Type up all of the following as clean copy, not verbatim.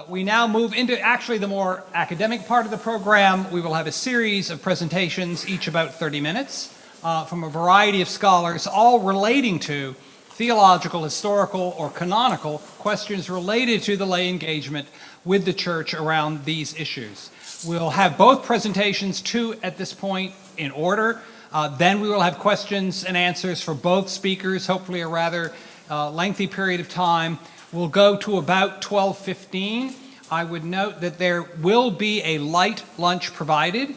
We now move into actually the more academic part of the program. We will have a series of presentations, each about 30 minutes, from a variety of scholars, all relating to theological, historical, or canonical questions related to the lay engagement with the church around these issues. We'll have both presentations, two at this point, in order. Then we will have questions and answers for both speakers, hopefully a rather lengthy period of time. We'll go to about 12:15. I would note that there will be a light lunch provided.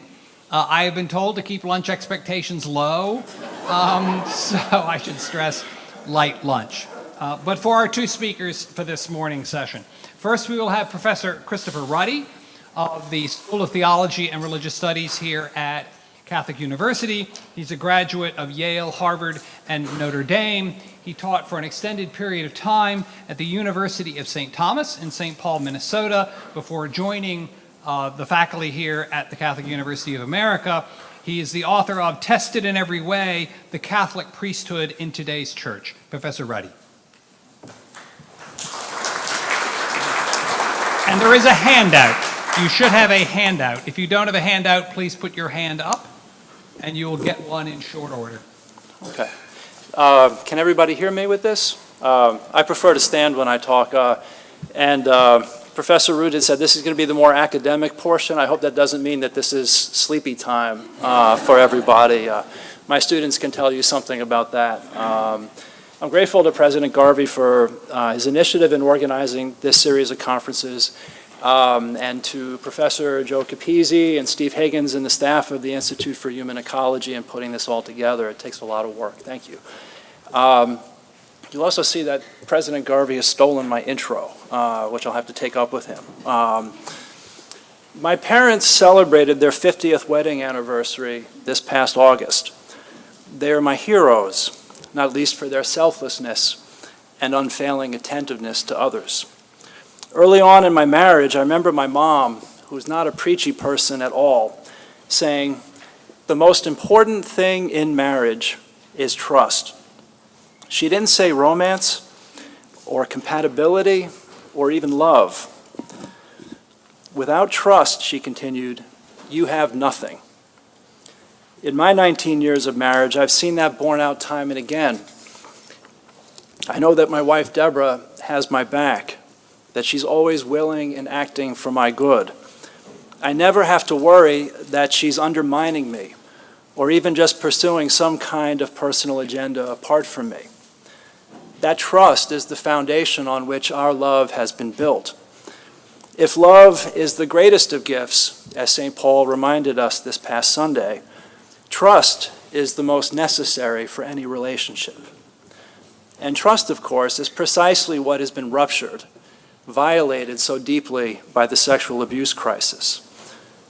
I have been told to keep lunch expectations low, so I should stress light lunch. But for our two speakers for this morning's session, first we will have Professor Christopher Ruddy of the School of Theology and Religious Studies here at Catholic University. He's a graduate of Yale, Harvard, and Notre Dame. He taught for an extended period of time at the University of St. Thomas in St. Paul, Minnesota, before joining the faculty here at the Catholic University of America. He is the author of Tested in Every Way, The Catholic Priesthood in Today's Church. Professor Ruddy. And there is a handout. You should have a handout. If you don't have a handout, please put your hand up, and you will get one in short order. Okay. Can everybody hear me with this? I prefer to stand when I talk. Professor Ruddy said this is going to be the more academic portion. I hope that doesn't mean that this is sleepy time for everybody. My students can tell you something about that. I'm grateful to President Garvey for his initiative in organizing this series of conferences, and to Professor Joe Capizzi and Steve Higgins and the staff of the Institute for Human Ecology in putting this all together. It takes a lot of work. Thank you. You'll also see that President Garvey has stolen my intro, which I'll have to take up with him. My parents celebrated their 50th wedding anniversary this past August. They are my heroes, not least for their selflessness and unfailing attentiveness to others. Early on in my marriage, I remember my mom, who's not a preachy person at all, saying, "The most important thing in marriage is trust." She didn't say romance or compatibility or even love. "Without trust," she continued, "you have nothing." In my 19 years of marriage, I've seen that borne out time and again. I know that my wife, Deborah, has my back, that she's always willing and acting for my good. I never have to worry that she's undermining me or even just pursuing some kind of personal agenda apart from me. That trust is the foundation on which our love has been built. If love is the greatest of gifts, as St. Paul reminded us this past Sunday, trust is the most necessary for any relationship. And trust, of course, is precisely what has been ruptured, violated so deeply by the sexual abuse crisis,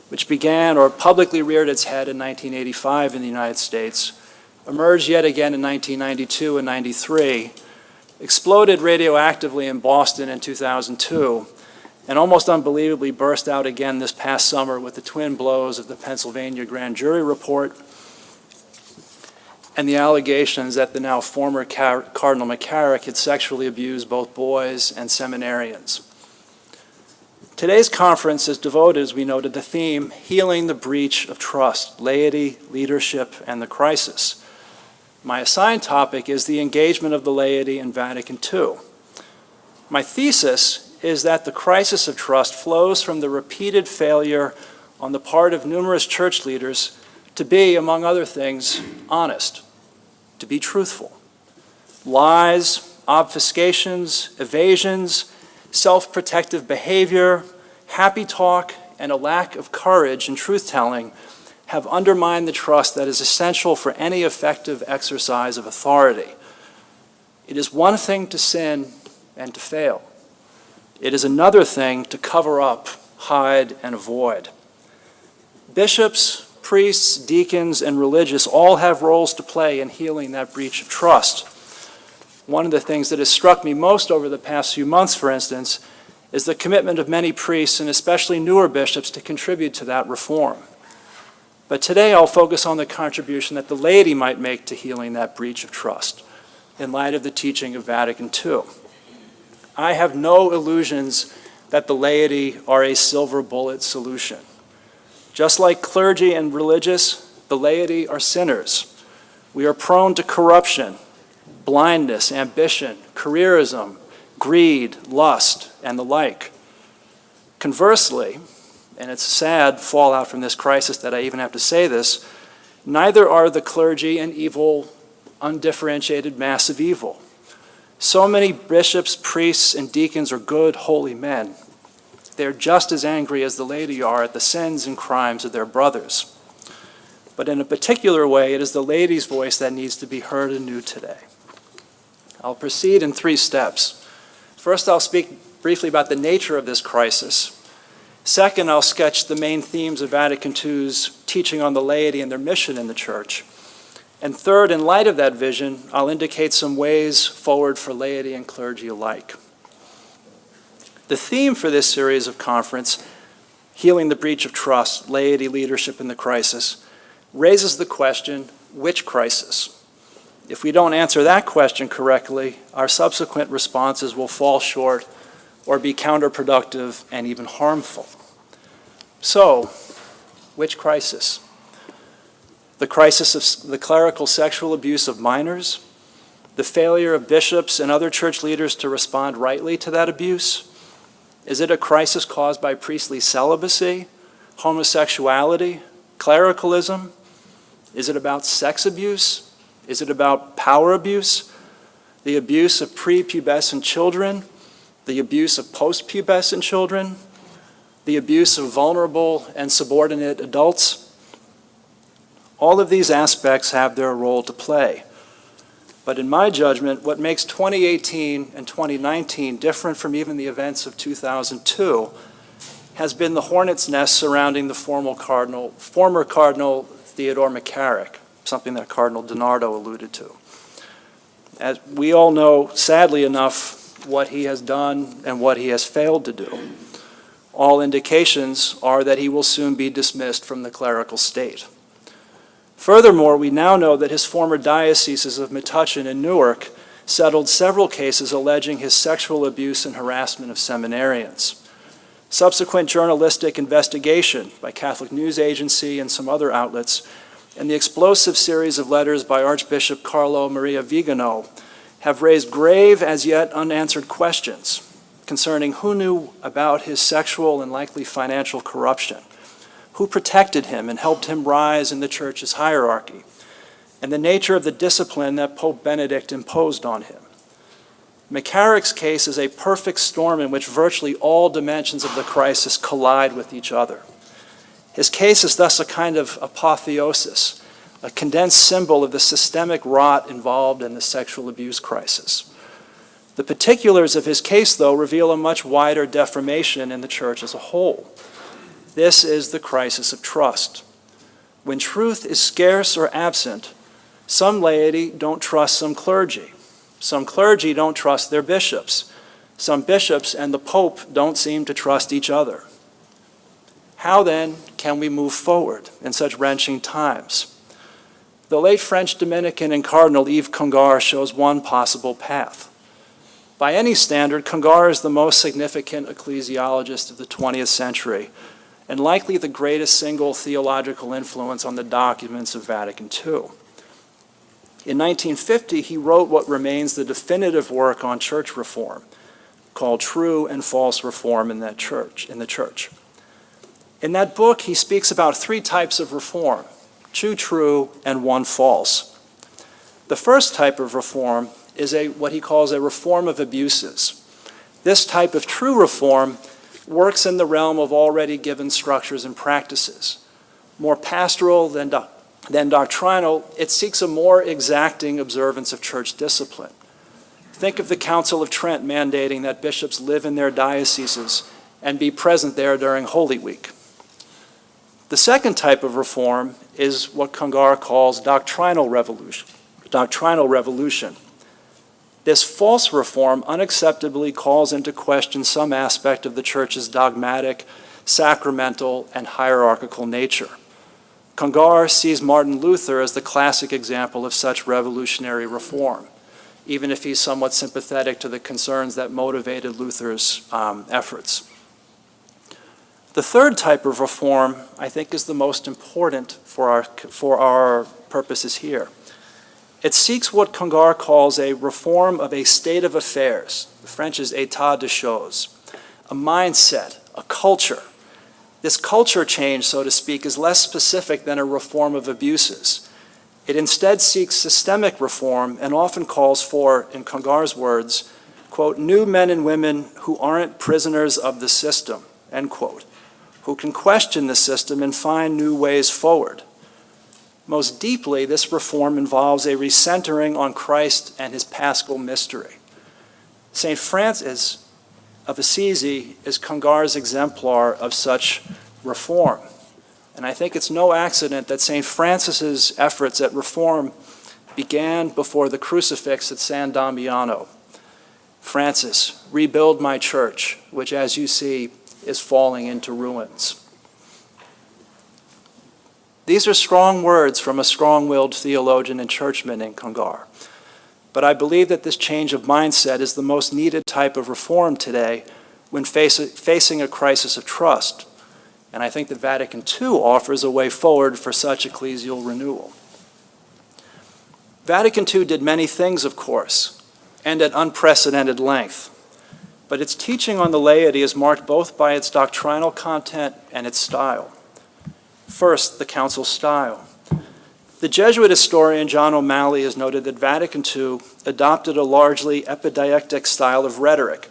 which began or publicly reared its head in 1985 in the United States, emerged yet again in 1992 and 93, exploded radioactively in Boston in 2002, and almost unbelievably burst out again this past summer with the twin blows of the Pennsylvania grand jury report and the allegations that the now former Cardinal McCarrick had sexually abused both boys and seminarians. Today's conference is devoted, as we know, to the theme, Healing the Breach of Trust, Laity, Leadership, and the Crisis. My assigned topic is the engagement of the laity in Vatican II. My thesis is that the crisis of trust flows from the repeated failure on the part of numerous church leaders to be, among other things, honest, to be truthful. Lies, obfuscations, evasions, self-protective behavior, happy talk, and a lack of courage in truth-telling have undermined the trust that is essential for any effective exercise of authority. It is one thing to sin and to fail. It is another thing to cover up, hide, and avoid. Bishops, priests, deacons, and religious all have roles to play in healing that breach of trust. One of the things that has struck me most over the past few months, for instance, is the commitment of many priests, and especially newer bishops, to contribute to that reform. But today I'll focus on the contribution that the laity might make to healing that breach of trust in light of the teaching of Vatican II. I have no illusions that the laity are a silver bullet solution. Just like clergy and religious, the laity are sinners. We are prone to corruption, blindness, ambition, careerism, greed, lust, and the like. Conversely, and it's a sad fallout from this crisis that I even have to say this, neither are the clergy an evil, undifferentiated mass of evil. So many bishops, priests, and deacons are good, holy men. They are just as angry as the laity are at the sins and crimes of their brothers. But in a particular way, it is the laity's voice that needs to be heard anew today. I'll proceed in 3 steps. First, I'll speak briefly about the nature of this crisis. Second, I'll sketch the main themes of Vatican II's teaching on the laity and their mission in the Church. And third, in light of that vision, I'll indicate some ways forward for laity and clergy alike. The theme for this series of conference, Healing the Breach of Trust, Laity Leadership in the Crisis, raises the question, which crisis? If we don't answer that question correctly, our subsequent responses will fall short or be counterproductive and even harmful. So, which crisis? The crisis of the clerical sexual abuse of minors, the failure of bishops and other church leaders to respond rightly to that abuse? Is it a crisis caused by priestly celibacy, homosexuality, clericalism? Is it about sex abuse? Is it about power abuse? The abuse of prepubescent children? The abuse of postpubescent children? The abuse of vulnerable and subordinate adults? All of these aspects have their role to play. But in my judgment, what makes 2018 and 2019 different from even the events of 2002 has been the hornet's nest surrounding the former Cardinal Theodore McCarrick, something that Cardinal DiNardo alluded to. As we all know, sadly enough, what he has done and what he has failed to do. All indications are that he will soon be dismissed from the clerical state. Furthermore, we now know that his former dioceses of Metuchen and Newark settled several cases alleging his sexual abuse and harassment of seminarians. Subsequent journalistic investigation by Catholic News Agency and some other outlets, and the explosive series of letters by Archbishop Carlo Maria Vigano have raised grave, as yet unanswered questions concerning who knew about his sexual and likely financial corruption, who protected him and helped him rise in the Church's hierarchy, and the nature of the discipline that Pope Benedict imposed on him. McCarrick's case is a perfect storm in which virtually all dimensions of the crisis collide with each other. His case is thus a kind of apotheosis, a condensed symbol of the systemic rot involved in the sexual abuse crisis. The particulars of his case, though, reveal a much wider deformation in the Church as a whole. This is the crisis of trust. When truth is scarce or absent, some laity don't trust some clergy. Some clergy don't trust their bishops. Some bishops and the Pope don't seem to trust each other. How then can we move forward in such wrenching times? The late French Dominican and Cardinal Yves Congar shows one possible path. By any standard, Congar is the most significant ecclesiologist of the 20th century, and likely the greatest single theological influence on the documents of Vatican II. In 1950, he wrote what remains the definitive work on church reform, called True and False Reform in the Church. In that book, he speaks about 3 types of reform, 2 true and 1 false. The first type of reform is what he calls a reform of abuses. This type of true reform works in the realm of already given structures and practices. More pastoral than doctrinal, it seeks a more exacting observance of church discipline. Think of the Council of Trent mandating that bishops live in their dioceses and be present there during Holy Week. The second type of reform is what Congar calls doctrinal revolution. This false reform unacceptably calls into question some aspect of the Church's dogmatic, sacramental, and hierarchical nature. Congar sees Martin Luther as the classic example of such revolutionary reform, even if he's somewhat sympathetic to the concerns that motivated Luther's efforts. The third type of reform, I think, is the most important for our purposes here. It seeks what Congar calls a reform of a state of affairs. The French is état de choses, a mindset, a culture. This culture change, so to speak, is less specific than a reform of abuses. It instead seeks systemic reform and often calls for, in Congar's words, quote, new men and women who aren't prisoners of the system, end quote, who can question the system and find new ways forward. Most deeply, this reform involves a recentering on Christ and his paschal mystery. St. Francis of Assisi is Congar's exemplar of such reform. And I think it's no accident that St. Francis's efforts at reform began before the crucifix at San Damiano. Francis, rebuild my church, which, as you see, is falling into ruins. These are strong words from a strong-willed theologian and churchman in Congar. But I believe that this change of mindset is the most needed type of reform today when facing a crisis of trust. And I think that Vatican II offers a way forward for such ecclesial renewal. Vatican II did many things, of course, and at unprecedented length. But its teaching on the laity is marked both by its doctrinal content and its style. First, the council style. The Jesuit historian John O'Malley has noted that Vatican II adopted a largely epidictic style of rhetoric,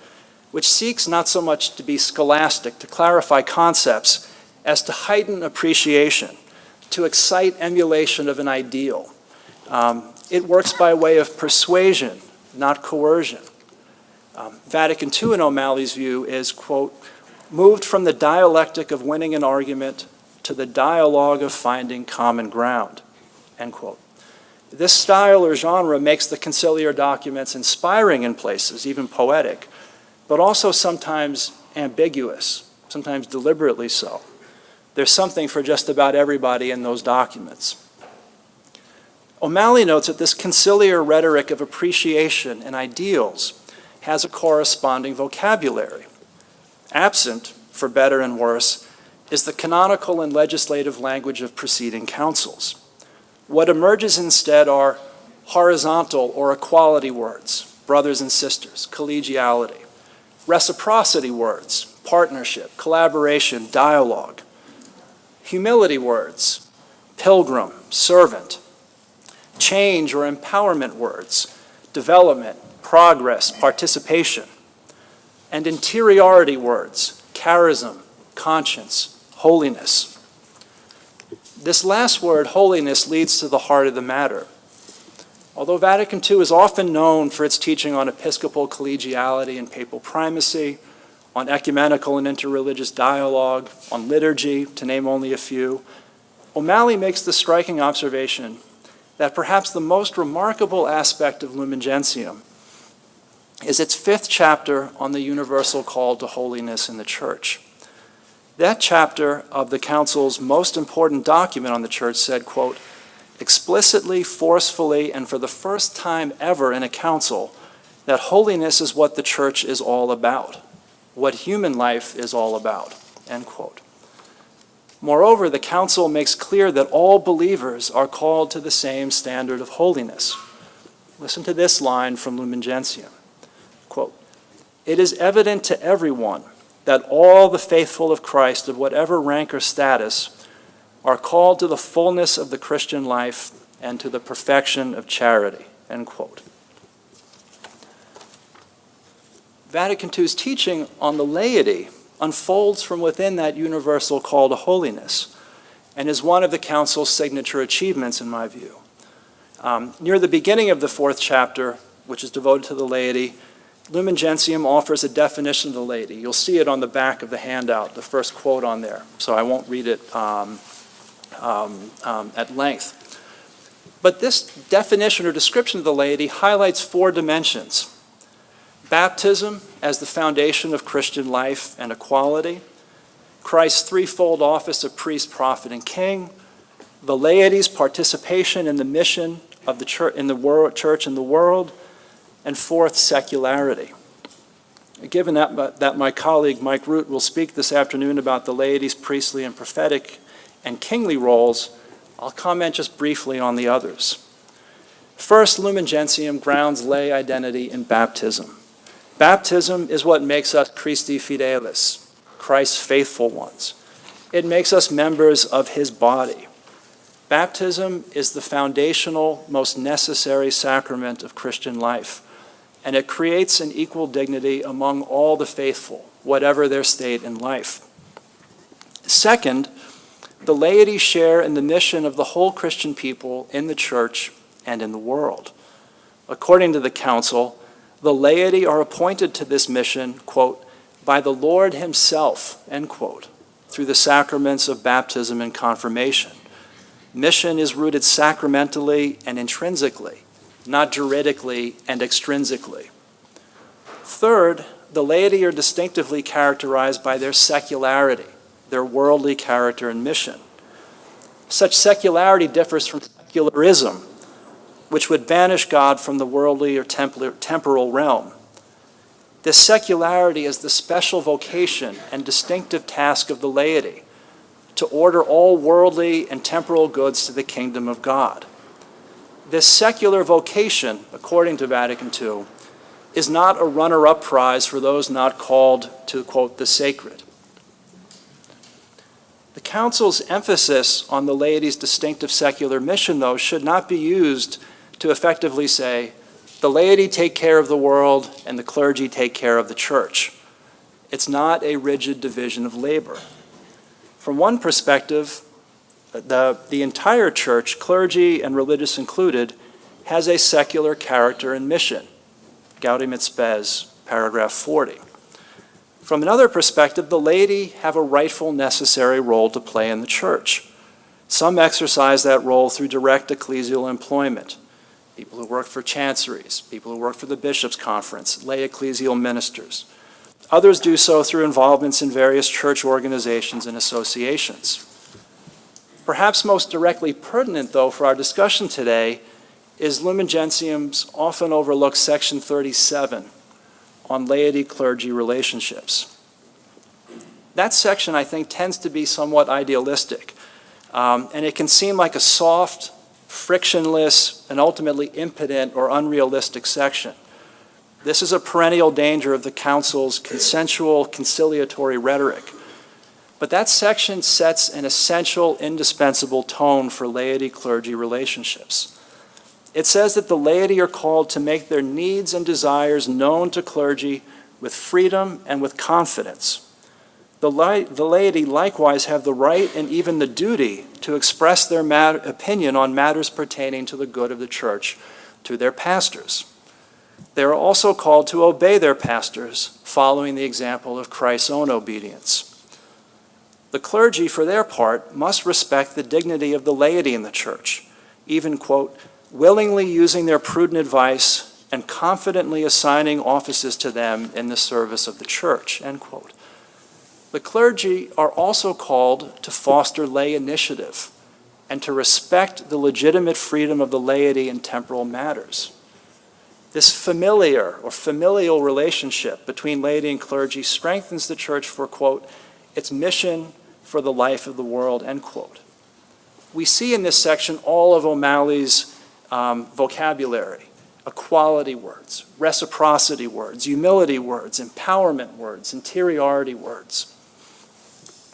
which seeks not so much to be scholastic, to clarify concepts, as to heighten appreciation, to excite emulation of an ideal. It works by way of persuasion, not coercion. Vatican II, in O'Malley's view, is, quote, moved from the dialectic of winning an argument to the dialogue of finding common ground, end quote. This style or genre makes the conciliar documents inspiring in places, even poetic, but also sometimes ambiguous, sometimes deliberately so. There's something for just about everybody in those documents. O'Malley notes that this conciliar rhetoric of appreciation and ideals has a corresponding vocabulary. Absent, for better and worse, is the canonical and legislative language of preceding councils. What emerges instead are horizontal or equality words, brothers and sisters, collegiality, reciprocity words, partnership, collaboration, dialogue, humility words, pilgrim, servant, change or empowerment words, development, progress, participation, and interiority words, charism, conscience, holiness. This last word, holiness, leads to the heart of the matter. Although Vatican II is often known for its teaching on episcopal collegiality and papal primacy, on ecumenical and interreligious dialogue, on liturgy, to name only a few, O'Malley makes the striking observation that perhaps the most remarkable aspect of Lumen Gentium is its 5th chapter on the universal call to holiness in the Church. That chapter of the Council's most important document on the Church said, quote, explicitly, forcefully, and for the first time ever in a council, that holiness is what the Church is all about, what human life is all about, end quote. Moreover, the Council makes clear that all believers are called to the same standard of holiness. Listen to this line from Lumen Gentium, quote, it is evident to everyone that all the faithful of Christ, of whatever rank or status, are called to the fullness of the Christian life and to the perfection of charity, end quote. Vatican II's teaching on the laity unfolds from within that universal call to holiness and is one of the Council's signature achievements, in my view. Near the beginning of the 4th chapter, which is devoted to the laity, Lumen Gentium offers a definition of the laity. You'll see it on the back of the handout, the first quote on there, so I won't read it at length. But this definition or description of the laity highlights 4 dimensions. Baptism as the foundation of Christian life and equality, Christ's threefold office of priest, prophet, and king, the laity's participation in the mission of the church in the world, and 4th, secularity. Given that my colleague Mike Root will speak this afternoon about the laity's priestly and prophetic and kingly roles, I'll comment just briefly on the others. First, Lumen Gentium grounds lay identity in baptism. Baptism is what makes us Christi Fidelis, Christ's faithful ones. It makes us members of his body. Baptism is the foundational, most necessary sacrament of Christian life, and it creates an equal dignity among all the faithful, whatever their state in life. Second, the laity share in the mission of the whole Christian people in the church and in the world. According to the Council, the laity are appointed to this mission, quote, by the Lord himself, end quote, through the sacraments of baptism and confirmation. Mission is rooted sacramentally and intrinsically, not juridically and extrinsically. Third, the laity are distinctively characterized by their secularity, their worldly character and mission. Such secularity differs from secularism, which would banish God from the worldly or temporal realm. This secularity is the special vocation and distinctive task of the laity, to order all worldly and temporal goods to the kingdom of God. This secular vocation, according to Vatican II, is not a runner-up prize for those not called to, quote, the sacred. The Council's emphasis on the laity's distinctive secular mission, though, should not be used to effectively say, the laity take care of the world and the clergy take care of the church. It's not a rigid division of labor. From one perspective, the entire church, clergy and religious included, has a secular character and mission. Gaudium et Spes, paragraph 40. From another perspective, the laity have a rightful, necessary role to play in the church. Some exercise that role through direct ecclesial employment. People who work for chanceries, people who work for the bishops' conference, lay ecclesial ministers. Others do so through involvements in various church organizations and associations. Perhaps most directly pertinent, though, for our discussion today is Lumen Gentium's often overlooked section 37 on laity-clergy relationships. That section, I think, tends to be somewhat idealistic, and it can seem like a soft, frictionless, and ultimately impotent or unrealistic section. This is a perennial danger of the Council's consensual, conciliatory rhetoric. But that section sets an essential, indispensable tone for laity-clergy relationships. It says that the laity are called to make their needs and desires known to clergy with freedom and with confidence. The laity likewise have the right and even the duty to express their opinion on matters pertaining to the good of the church to their pastors. They are also called to obey their pastors, following the example of Christ's own obedience. The clergy, for their part, must respect the dignity of the laity in the church, even, quote, willingly using their prudent advice and confidently assigning offices to them in the service of the church, end quote. The clergy are also called to foster lay initiative and to respect the legitimate freedom of the laity in temporal matters. This familiar or familial relationship between laity and clergy strengthens the church for, quote, its mission for the life of the world, end quote. We see in this section all of O'Malley's vocabulary: equality words, reciprocity words, humility words, empowerment words, interiority words.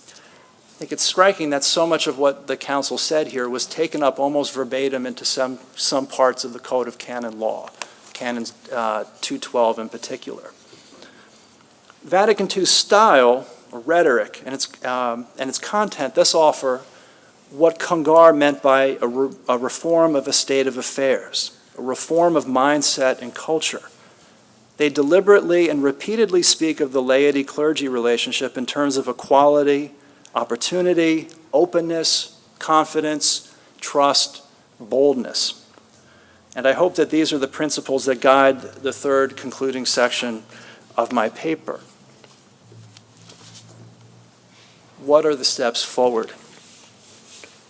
I think it's striking that so much of what the Council said here was taken up almost verbatim into some parts of the Code of Canon Law, Canon 212 in particular. Vatican II's style, or rhetoric, and its content thus offer what Congar meant by a reform of a state of affairs, a reform of mindset and culture. They deliberately and repeatedly speak of the laity-clergy relationship in terms of equality, opportunity, openness, confidence, trust, boldness. And I hope that these are the principles that guide the third concluding section of my paper. What are the steps forward?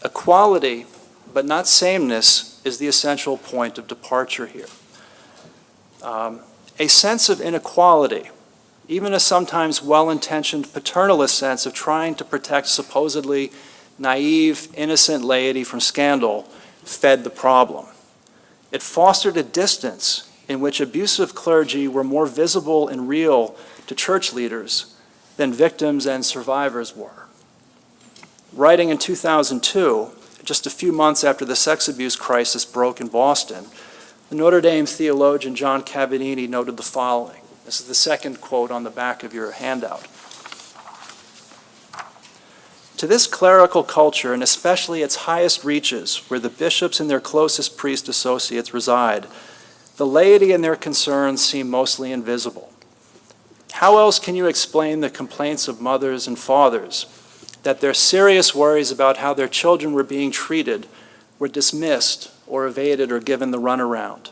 Equality, but not sameness, is the essential point of departure here. A sense of inequality even a sometimes well-intentioned paternalist sense of trying to protect supposedly naive, innocent laity from scandal, fed the problem. It fostered a distance in which abusive clergy were more visible and real to church leaders than victims and survivors were. Writing in 2002, just a few months after the sex abuse crisis broke in Boston, the Notre Dame theologian John Cavadini noted the following. This is the second quote on the back of your handout. To this clerical culture, and especially its highest reaches, where the bishops and their closest priest associates reside, the laity and their concerns seem mostly invisible. How else can you explain the complaints of mothers and fathers that their serious worries about how their children were being treated were dismissed or evaded or given the runaround?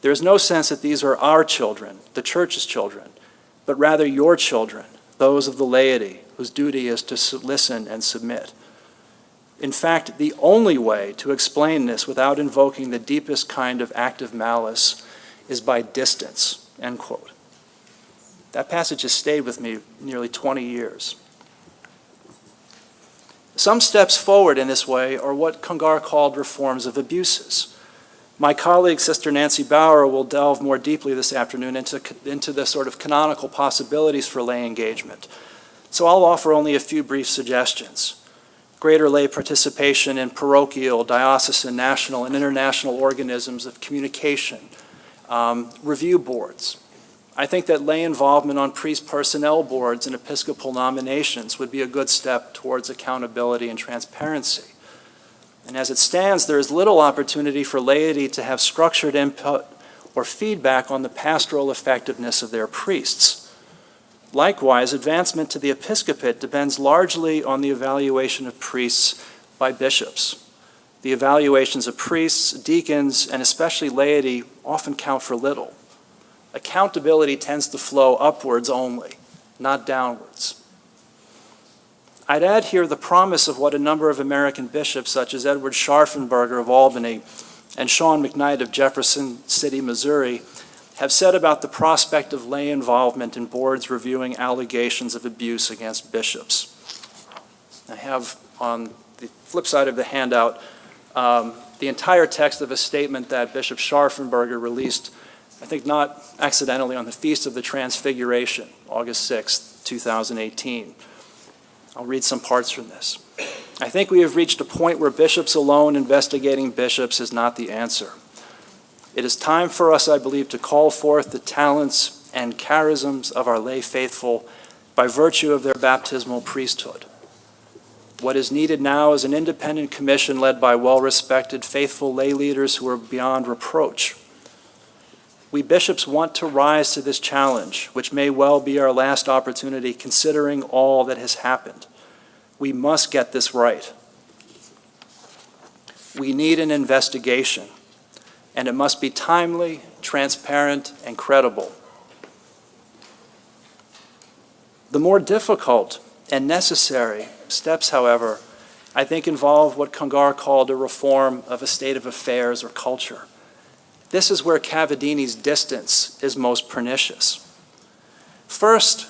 There is no sense that these are our children, the church's children, but rather your children, those of the laity, whose duty is to listen and submit. In fact, the only way to explain this without invoking the deepest kind of active malice is by distance, end quote. That passage has stayed with me nearly 20 years. Some steps forward in this way are what Congar called reforms of abuses. My colleague, Sister Nancy Bauer, will delve more deeply this afternoon into the sort of canonical possibilities for lay engagement. So I'll offer only a few brief suggestions. Greater lay participation in parochial, diocesan, national, and international organisms of communication, review boards. I think that lay involvement on priest personnel boards and episcopal nominations would be a good step towards accountability and transparency. And as it stands, there is little opportunity for laity to have structured input or feedback on the pastoral effectiveness of their priests. Likewise, advancement to the episcopate depends largely on the evaluation of priests by bishops. The evaluations of priests, deacons, and especially laity often count for little. Accountability tends to flow upwards only, not downwards. I'd add here the promise of what a number of American bishops, such as Edward Scharfenberger of Albany and Sean McKnight of Jefferson City, Missouri, have said about the prospect of lay involvement in boards reviewing allegations of abuse against bishops. I have on the flip side of the handout the entire text of a statement that Bishop Scharfenberger released, I think not accidentally, on the Feast of the Transfiguration, August 6, 2018. I'll read some parts from this. I think we have reached a point where bishops alone investigating bishops is not the answer. It is time for us, I believe, to call forth the talents and charisms of our lay faithful by virtue of their baptismal priesthood. What is needed now is an independent commission led by well-respected, faithful lay leaders who are beyond reproach. We bishops want to rise to this challenge, which may well be our last opportunity considering all that has happened. We must get this right. We need an investigation, and it must be timely, transparent, and credible. The more difficult and necessary steps, however, I think involve what Congar called a reform of a state of affairs or culture. This is where Cavadini's distance is most pernicious. First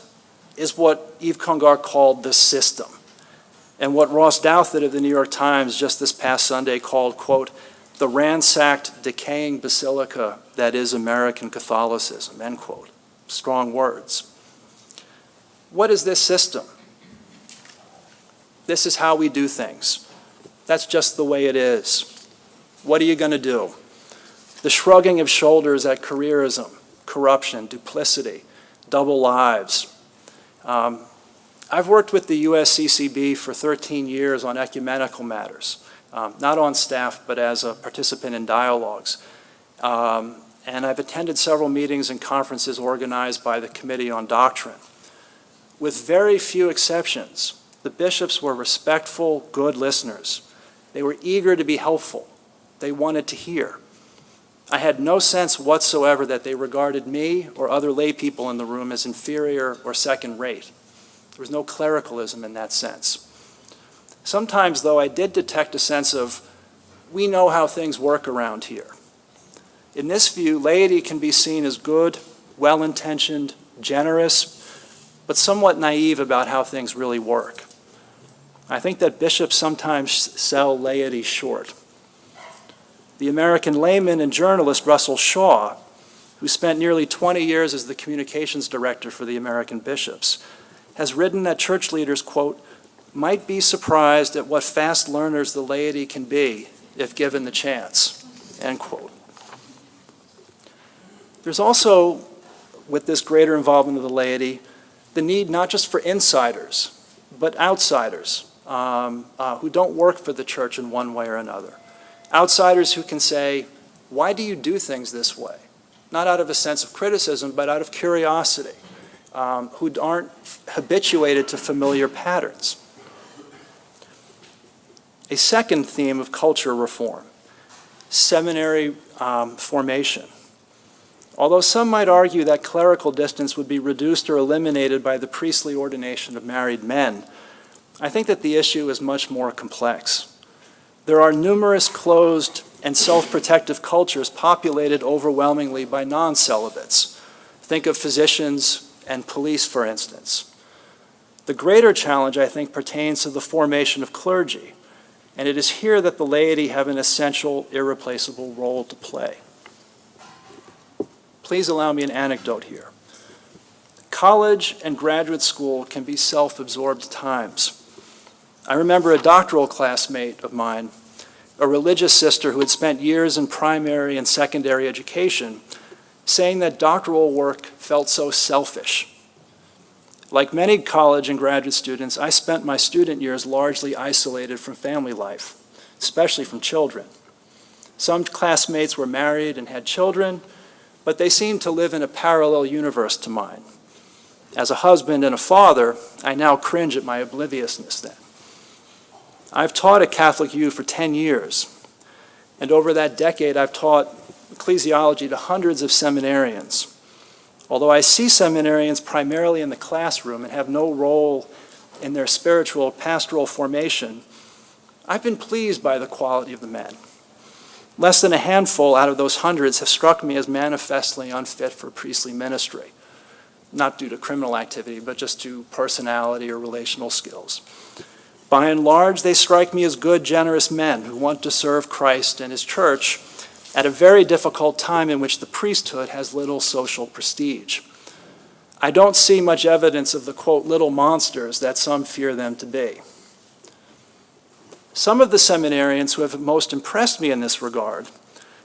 is what Yves Congar called the system, and what Ross Douthat of the New York Times just this past Sunday called, quote, the ransacked, decaying basilica that is American Catholicism, end quote. Strong words. What is this system? This is how we do things. That's just the way it is. What are you going to do? The shrugging of shoulders at careerism, corruption, duplicity, double lives. I've worked with the USCCB for 13 years on ecumenical matters, not on staff, but as a participant in dialogues. And I've attended several meetings and conferences organized by the Committee on Doctrine. With very few exceptions, the bishops were respectful, good listeners. They were eager to be helpful. They wanted to hear. I had no sense whatsoever that they regarded me or other lay people in the room as inferior or second rate. There was no clericalism in that sense. Sometimes, though, I did detect a sense of, we know how things work around here. In this view, laity can be seen as good, well-intentioned, generous, but somewhat naive about how things really work. I think that bishops sometimes sell laity short. The American layman and journalist Russell Shaw, who spent nearly 20 years as the communications director for the American bishops, has written that church leaders, quote, might be surprised at what fast learners the laity can be if given the chance, end quote. There's also, with this greater involvement of the laity, the need not just for insiders, but outsiders who don't work for the church in one way or another. Outsiders who can say, why do you do things this way? Not out of a sense of criticism, but out of curiosity, who aren't habituated to familiar patterns. A second theme of culture reform, seminary formation. Although some might argue that clerical distance would be reduced or eliminated by the priestly ordination of married men, I think that the issue is much more complex. There are numerous closed and self-protective cultures populated overwhelmingly by non-celibates. Think of physicians and police, for instance. The greater challenge, I think, pertains to the formation of clergy, and it is here that the laity have an essential, irreplaceable role to play. Please allow me an anecdote here. College and graduate school can be self-absorbed times. I remember a doctoral classmate of mine, a religious sister who had spent years in primary and secondary education, saying that doctoral work felt so selfish. Like many college and graduate students, I spent my student years largely isolated from family life, especially from children. Some classmates were married and had children, but they seemed to live in a parallel universe to mine. As a husband and a father, I now cringe at my obliviousness then. I've taught at Catholic U for 10 years, and over that decade I've taught ecclesiology to hundreds of seminarians. Although I see seminarians primarily in the classroom and have no role in their spiritual pastoral formation, I've been pleased by the quality of the men. Less than a handful out of those hundreds have struck me as manifestly unfit for priestly ministry, not due to criminal activity, but just to personality or relational skills. By and large, they strike me as good, generous men who want to serve Christ and his church at a very difficult time in which the priesthood has little social prestige. I don't see much evidence of the, quote, little monsters that some fear them to be. Some of the seminarians who have most impressed me in this regard,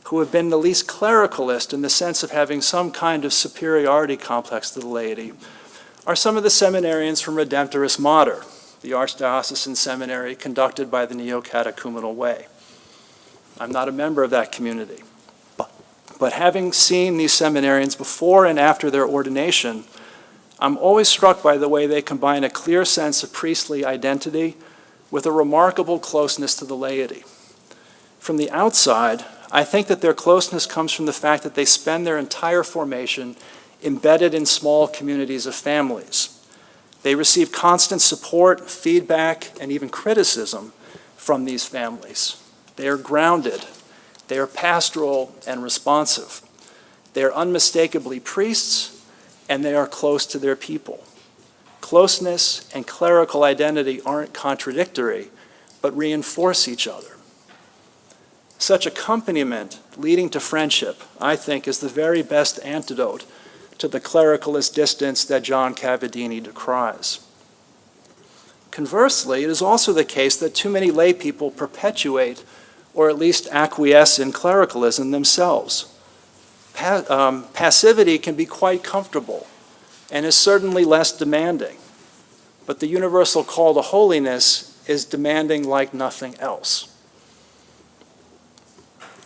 who have been the least clericalist in the sense of having some kind of superiority complex to the laity, are some of the seminarians from Redemptoris Mater, the Archdiocesan Seminary conducted by the Neo-Catechumenal Way. I'm not a member of that community, but having seen these seminarians before and after their ordination, I'm always struck by the way they combine a clear sense of priestly identity with a remarkable closeness to the laity. From the outside, I think that their closeness comes from the fact that they spend their entire formation embedded in small communities of families. They receive constant support, feedback, and even criticism from these families. They are grounded. They are pastoral and responsive. They are unmistakably priests, and they are close to their people. Closeness and clerical identity aren't contradictory, but reinforce each other. Such accompaniment leading to friendship, I think, is the very best antidote to the clericalist distance that John Cavadini decries. Conversely, it is also the case that too many lay people perpetuate or at least acquiesce in clericalism themselves. Passivity can be quite comfortable and is certainly less demanding, but the universal call to holiness is demanding like nothing else.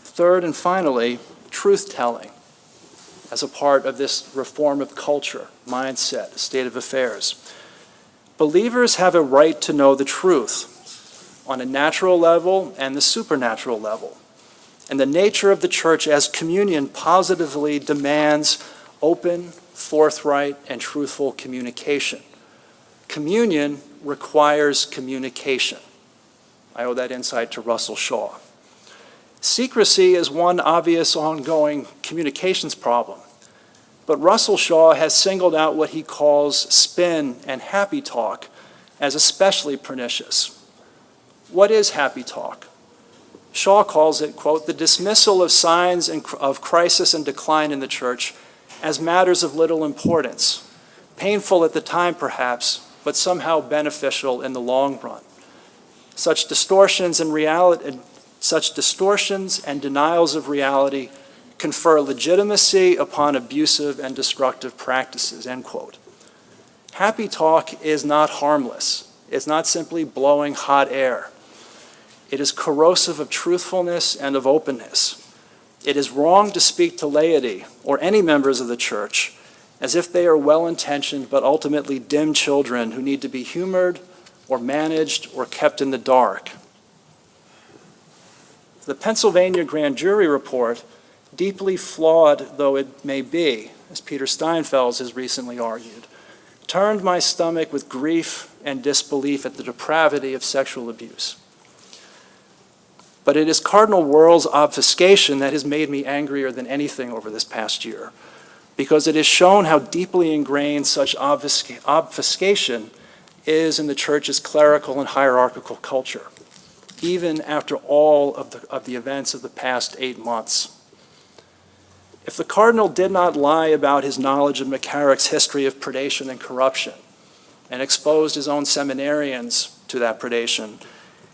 Third and finally, truth-telling as a part of this reform of culture, mindset, state of affairs. Believers have a right to know the truth on a natural level and the supernatural level. And the nature of the church as communion positively demands open, forthright, and truthful communication. Communion requires communication. I owe that insight to Russell Shaw. Secrecy is one obvious ongoing communications problem, But Russell Shaw has singled out what he calls spin and happy talk as especially pernicious. What is happy talk? Shaw calls it, quote, the dismissal of signs of crisis and decline in the church as matters of little importance, painful at the time perhaps, but somehow beneficial in the long run. Such distortions and denials of reality confer legitimacy upon abusive and destructive practices, end quote. Happy talk is not harmless. It's not simply blowing hot air. It is corrosive of truthfulness and of openness. It is wrong to speak to laity or any members of the church as if they are well-intentioned but ultimately dim children who need to be humored or managed or kept in the dark. The Pennsylvania grand jury report, deeply flawed though it may be, as Peter Steinfels has recently argued, turned my stomach with grief and disbelief at the depravity of sexual abuse. But it is Cardinal Wuerl's obfuscation that has made me angrier than anything over this past year, because it has shown how deeply ingrained such obfuscation is in the church's clerical and hierarchical culture, even after all of the events of the past 8 months. If the cardinal did not lie about his knowledge of McCarrick's history of predation and corruption and exposed his own seminarians to that predation,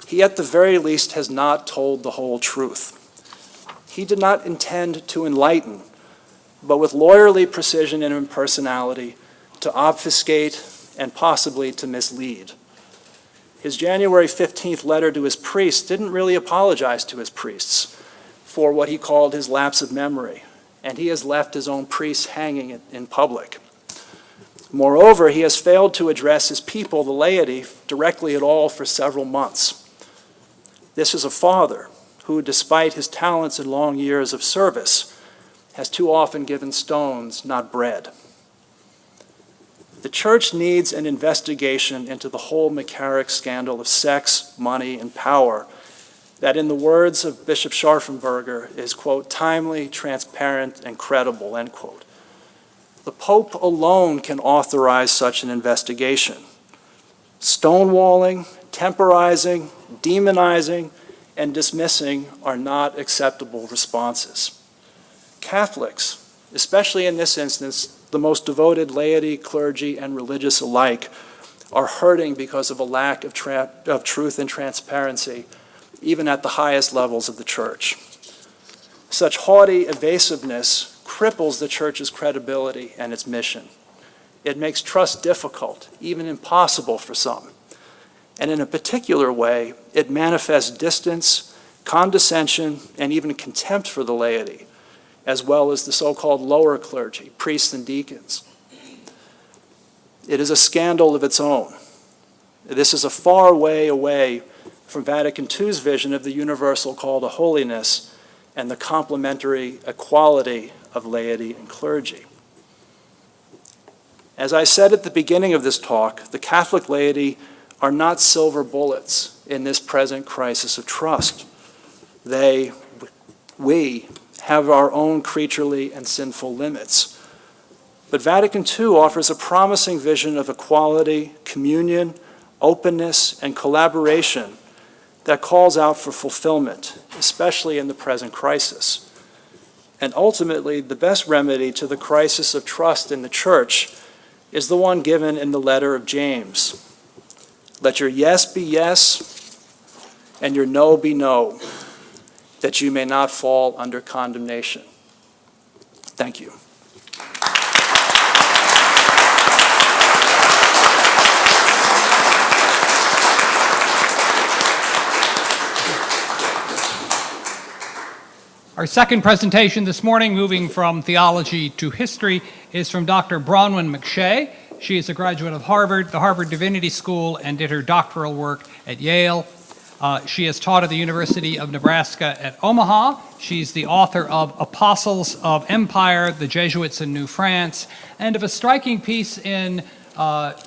he at the very least has not told the whole truth. He did not intend to enlighten, but with lawyerly precision and impersonality, to obfuscate and possibly to mislead. His January 15th letter to his priests didn't really apologize to his priests for what he called his lapse of memory, and he has left his own priests hanging in public. Moreover, he has failed to address his people, the laity, directly at all for several months. This is a father who, despite his talents and long years of service, has too often given stones, not bread. The church needs an investigation into the whole McCarrick scandal of sex, money, and power that, in the words of Bishop Scharfenberger, is, quote, timely, transparent, and credible, end quote. The Pope alone can authorize such an investigation. Stonewalling, temporizing, demonizing, and dismissing are not acceptable responses. Catholics, especially in this instance, the most devoted laity, clergy, and religious alike, are hurting because of a lack of truth and transparency, even at the highest levels of the church. Such haughty evasiveness cripples the church's credibility and its mission. It makes trust difficult, even impossible for some. And in a particular way, it manifests distance, condescension, and even contempt for the laity, as well as the so-called lower clergy, priests and deacons. It is a scandal of its own. This is a far way away from Vatican II's vision of the universal call to holiness and the complementary equality of laity and clergy. As I said at the beginning of this talk, the Catholic laity are not silver bullets in this present crisis of trust. We have our own creaturely and sinful limits. But Vatican II offers a promising vision of equality, communion, openness, and collaboration that calls out for fulfillment, especially in the present crisis. And ultimately, the best remedy to the crisis of trust in the church is the one given in the letter of James. Let your yes be yes, and your no be no, that you may not fall under condemnation. Thank you. Our second presentation this morning, moving from theology to history, is from Dr. Bronwen McShea. She is a graduate of Harvard, the Harvard Divinity School, and did her doctoral work at Yale. She has taught at the University of Nebraska at Omaha. She's the author of Apostles of Empire, the Jesuits in New France, and of a striking piece in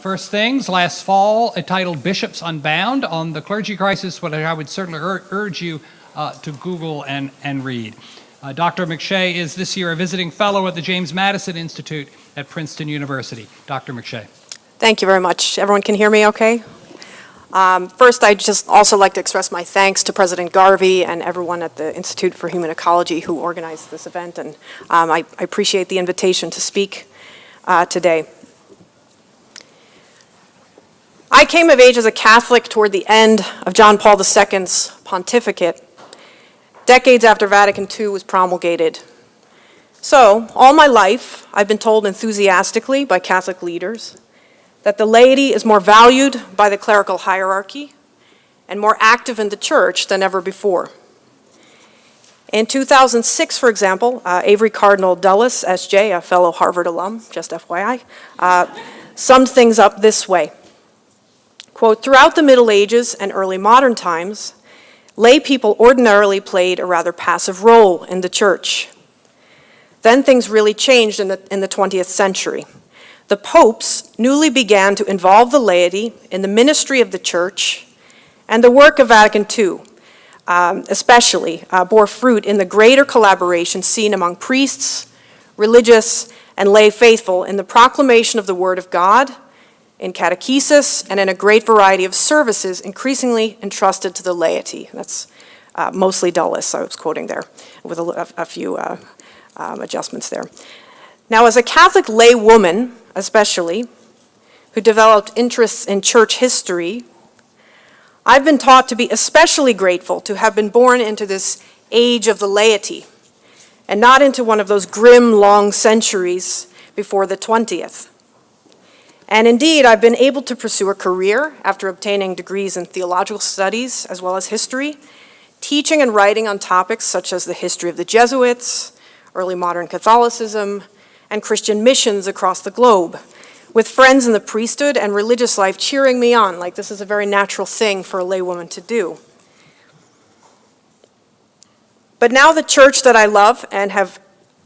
First Things last fall entitled Bishops Unbound on the clergy crisis, which I would certainly urge you to Google and read. Dr. McShea is this year a visiting fellow at the James Madison Institute at Princeton University. Dr. McShea. Thank you very much. Everyone can hear me okay? First, I'd just also like to express my thanks to President Garvey and everyone at the Institute for Human Ecology who organized this event, and I appreciate the invitation to speak today. I came of age as a Catholic toward the end of John Paul II's pontificate, decades after Vatican II was promulgated. So, all my life, I've been told enthusiastically by Catholic leaders that the laity is more valued by the clerical hierarchy and more active in the church than ever before. In 2006, for example, Avery Cardinal Dulles, S.J., a fellow Harvard alum, just FYI, summed things up this way. Quote, "Throughout the Middle Ages and early modern times, lay people ordinarily played a rather passive role in the church. Then things really changed in the 20th century. The popes newly began to involve the laity in the ministry of the church, and the work of Vatican II, especially, bore fruit in the greater collaboration seen among priests, religious, and lay faithful in the proclamation of the Word of God, in catechesis, and in a great variety of services increasingly entrusted to the laity." That's mostly Dulles, I was quoting there, with a few adjustments there. Now, as a Catholic lay woman, especially, who developed interests in church history, I've been taught to be especially grateful to have been born into this age of the laity, and not into one of those grim, long centuries before the 20th. And indeed, I've been able to pursue a career after obtaining degrees in theological studies as well as history, teaching and writing on topics such as the history of the Jesuits, early modern Catholicism, and Christian missions across the globe, with friends in the priesthood and religious life cheering me on, like this is a very natural thing for a laywoman to do. But now the church that I love and have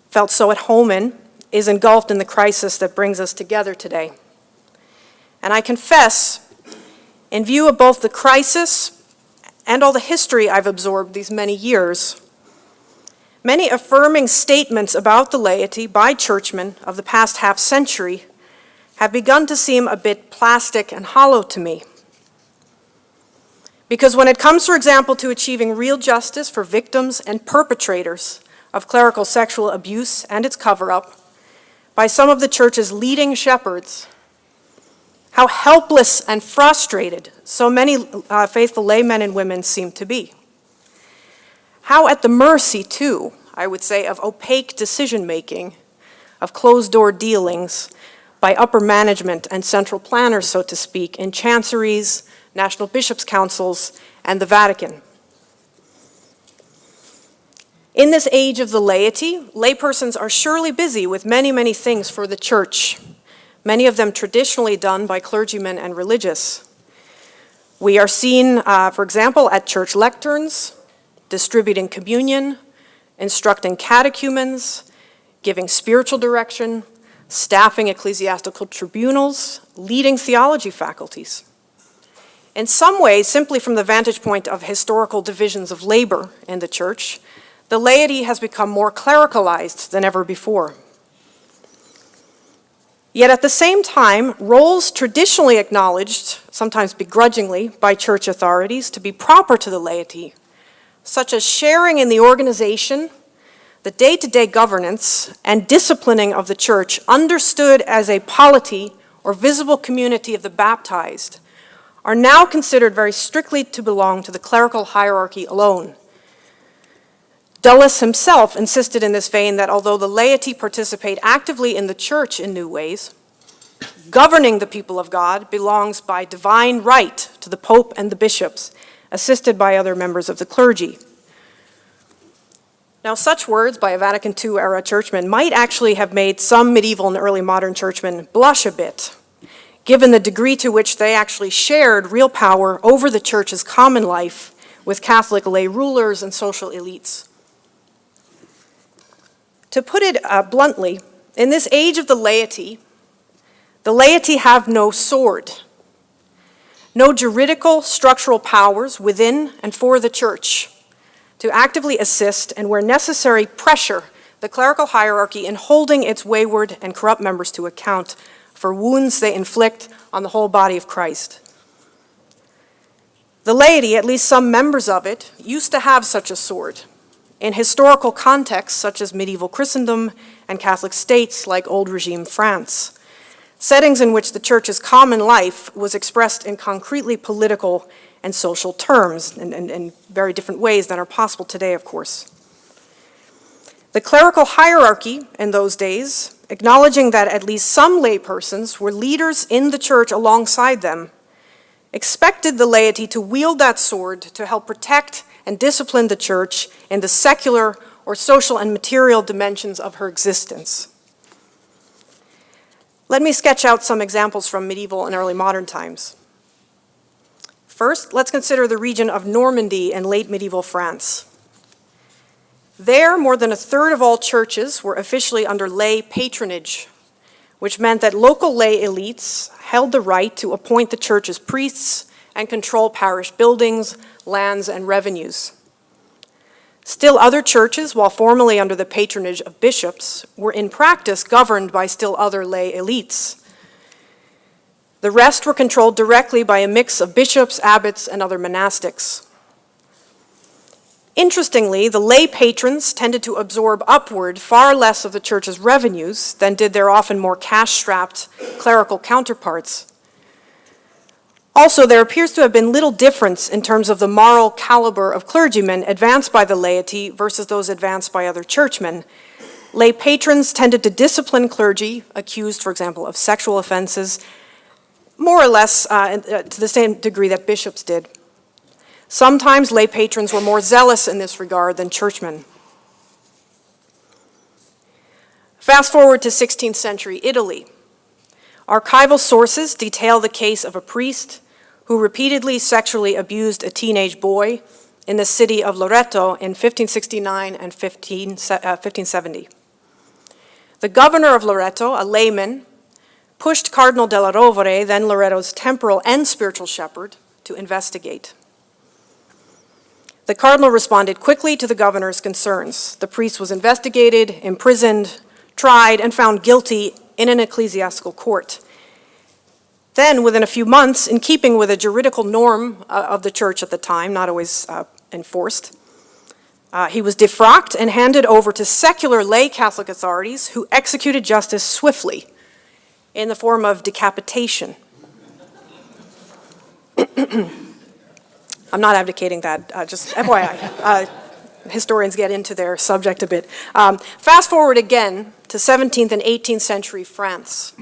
felt so at home in is engulfed in the crisis that brings us together today. And I confess, in view of both the crisis and all the history I've absorbed these many years, many affirming statements about the laity by churchmen of the past half century have begun to seem a bit plastic and hollow to me. Because when it comes, for example, to achieving real justice for victims and perpetrators of clerical sexual abuse and its cover-up by some of the church's leading shepherds, how helpless and frustrated so many faithful laymen and women seem to be. How at the mercy, too, I would say, of opaque decision-making, of closed-door dealings by upper management and central planners, so to speak, in chanceries, national bishops' councils, and the Vatican. In this age of the laity, laypersons are surely busy with many, many things for the church, many of them traditionally done by clergymen and religious. We are seen, for example, at church lecterns, distributing communion, instructing catechumens, giving spiritual direction, staffing ecclesiastical tribunals, leading theology faculties. In some ways, simply from the vantage point of historical divisions of labor in the church, the laity has become more clericalized than ever before. Yet at the same time, roles traditionally acknowledged, sometimes begrudgingly, by church authorities to be proper to the laity, such as sharing in the organization, the day-to-day governance, and disciplining of the church, understood as a polity or visible community of the baptized, are now considered very strictly to belong to the clerical hierarchy alone. Dulles himself insisted in this vein that although the laity participate actively in the church in new ways, governing the people of God belongs by divine right to the Pope and the bishops, assisted by other members of the clergy. Now, such words by a Vatican II-era churchman might actually have made some medieval and early modern churchmen blush a bit, given the degree to which they actually shared real power over the church's common life with Catholic lay rulers and social elites. To put it bluntly, in this age of the laity have no sword, no juridical structural powers within and for the church to actively assist and, where necessary, pressure the clerical hierarchy in holding its wayward and corrupt members to account for wounds they inflict on the whole body of Christ. The laity, at least some members of it, used to have such a sword in historical contexts such as medieval Christendom and Catholic states like old regime France, settings in which the church's common life was expressed in concretely political and social terms, in very different ways than are possible today, of course. The clerical hierarchy in those days, acknowledging that at least some laypersons were leaders in the church alongside them, expected the laity to wield that sword to help protect and discipline the church in the secular or social and material dimensions of her existence. Let me sketch out some examples from medieval and early modern times. First, let's consider the region of Normandy in late medieval France. There, more than a third of all churches were officially under lay patronage, which meant that local lay elites held the right to appoint the church's priests and control parish buildings, lands, and revenues. Still other churches, while formally under the patronage of bishops, were in practice governed by still other lay elites. The rest were controlled directly by a mix of bishops, abbots, and other monastics. Interestingly, the lay patrons tended to absorb upward far less of the church's revenues than did their often more cash-strapped clerical counterparts. Also, there appears to have been little difference in terms of the moral caliber of clergymen advanced by the laity versus those advanced by other churchmen. Lay patrons tended to discipline clergy accused, for example, of sexual offenses, more or less to the same degree that bishops did. Sometimes lay patrons were more zealous in this regard than churchmen. Fast forward to 16th century Italy. Archival sources detail the case of a priest who repeatedly sexually abused a teenage boy in the city of Loreto in 1569 and 1570. The governor of Loreto, a layman, pushed Cardinal della Rovere, then Loreto's temporal and spiritual shepherd, to investigate. The cardinal responded quickly to the governor's concerns. The priest was investigated, imprisoned, tried, and found guilty in an ecclesiastical court. Then, within a few months, in keeping with a juridical norm of the church at the time, not always enforced, he was defrocked and handed over to secular lay Catholic authorities who executed justice swiftly in the form of decapitation. I'm not advocating that, just FYI. Historians get into their subject a bit. Fast forward again to 17th and 18th century France.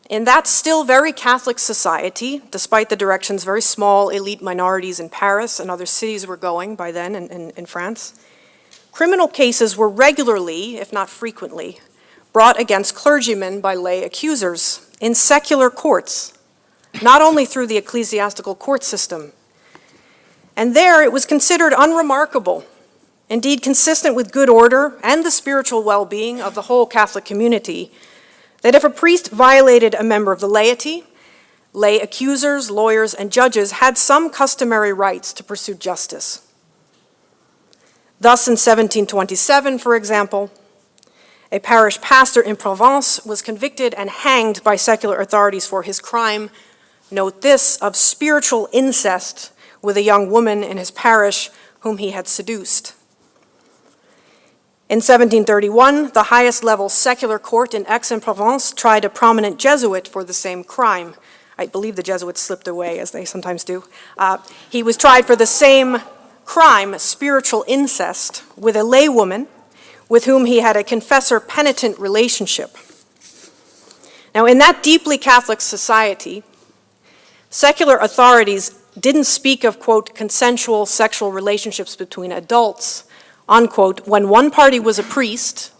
In that still very Catholic society, despite the directions very small elite minorities in Paris and other cities were going by then in France, criminal cases were regularly, if not frequently, brought against clergymen by lay accusers in secular courts, not only through the ecclesiastical court system. And there it was considered unremarkable, indeed consistent with good order and the spiritual well-being of the whole Catholic community, that if a priest violated a member of the laity, lay accusers, lawyers, and judges had some customary rights to pursue justice. Thus, in 1727, for example, a parish pastor in Provence was convicted and hanged by secular authorities for his crime, note this, of spiritual incest with a young woman in his parish whom he had seduced. In 1731, the highest level secular court in Aix-en-Provence tried a prominent Jesuit for the same crime. I believe the Jesuits slipped away, as they sometimes do. He was tried for the same crime, spiritual incest, with a laywoman with whom he had a confessor-penitent relationship. Now, in that deeply Catholic society, secular authorities didn't speak of, quote, consensual sexual relationships between adults, unquote, when one party was a priest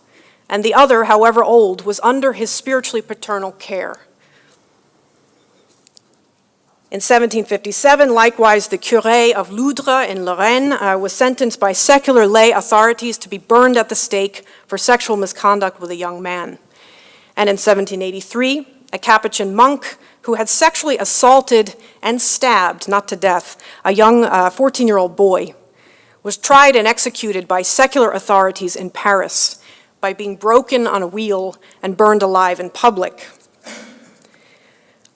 and the other, however old, was under his spiritually paternal care. In 1757, likewise, the curé of Loudre in Lorraine was sentenced by secular lay authorities to be burned at the stake for sexual misconduct with a young man. And in 1783, a Capuchin monk who had sexually assaulted and stabbed, not to death, a young 14-year-old boy was tried and executed by secular authorities in Paris by being broken on a wheel and burned alive in public.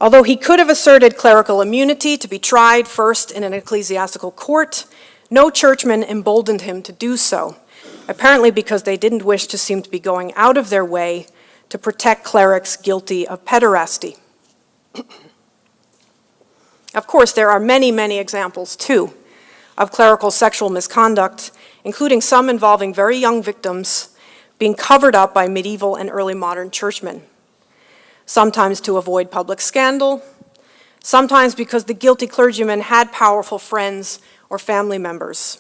Although he could have asserted clerical immunity to be tried first in an ecclesiastical court, no churchman emboldened him to do so, apparently because they didn't wish to seem to be going out of their way to protect clerics guilty of pederasty. Of course, there are many, many examples, too, of clerical sexual misconduct, including some involving very young victims being covered up by medieval and early modern churchmen, sometimes to avoid public scandal, sometimes because the guilty clergyman had powerful friends or family members.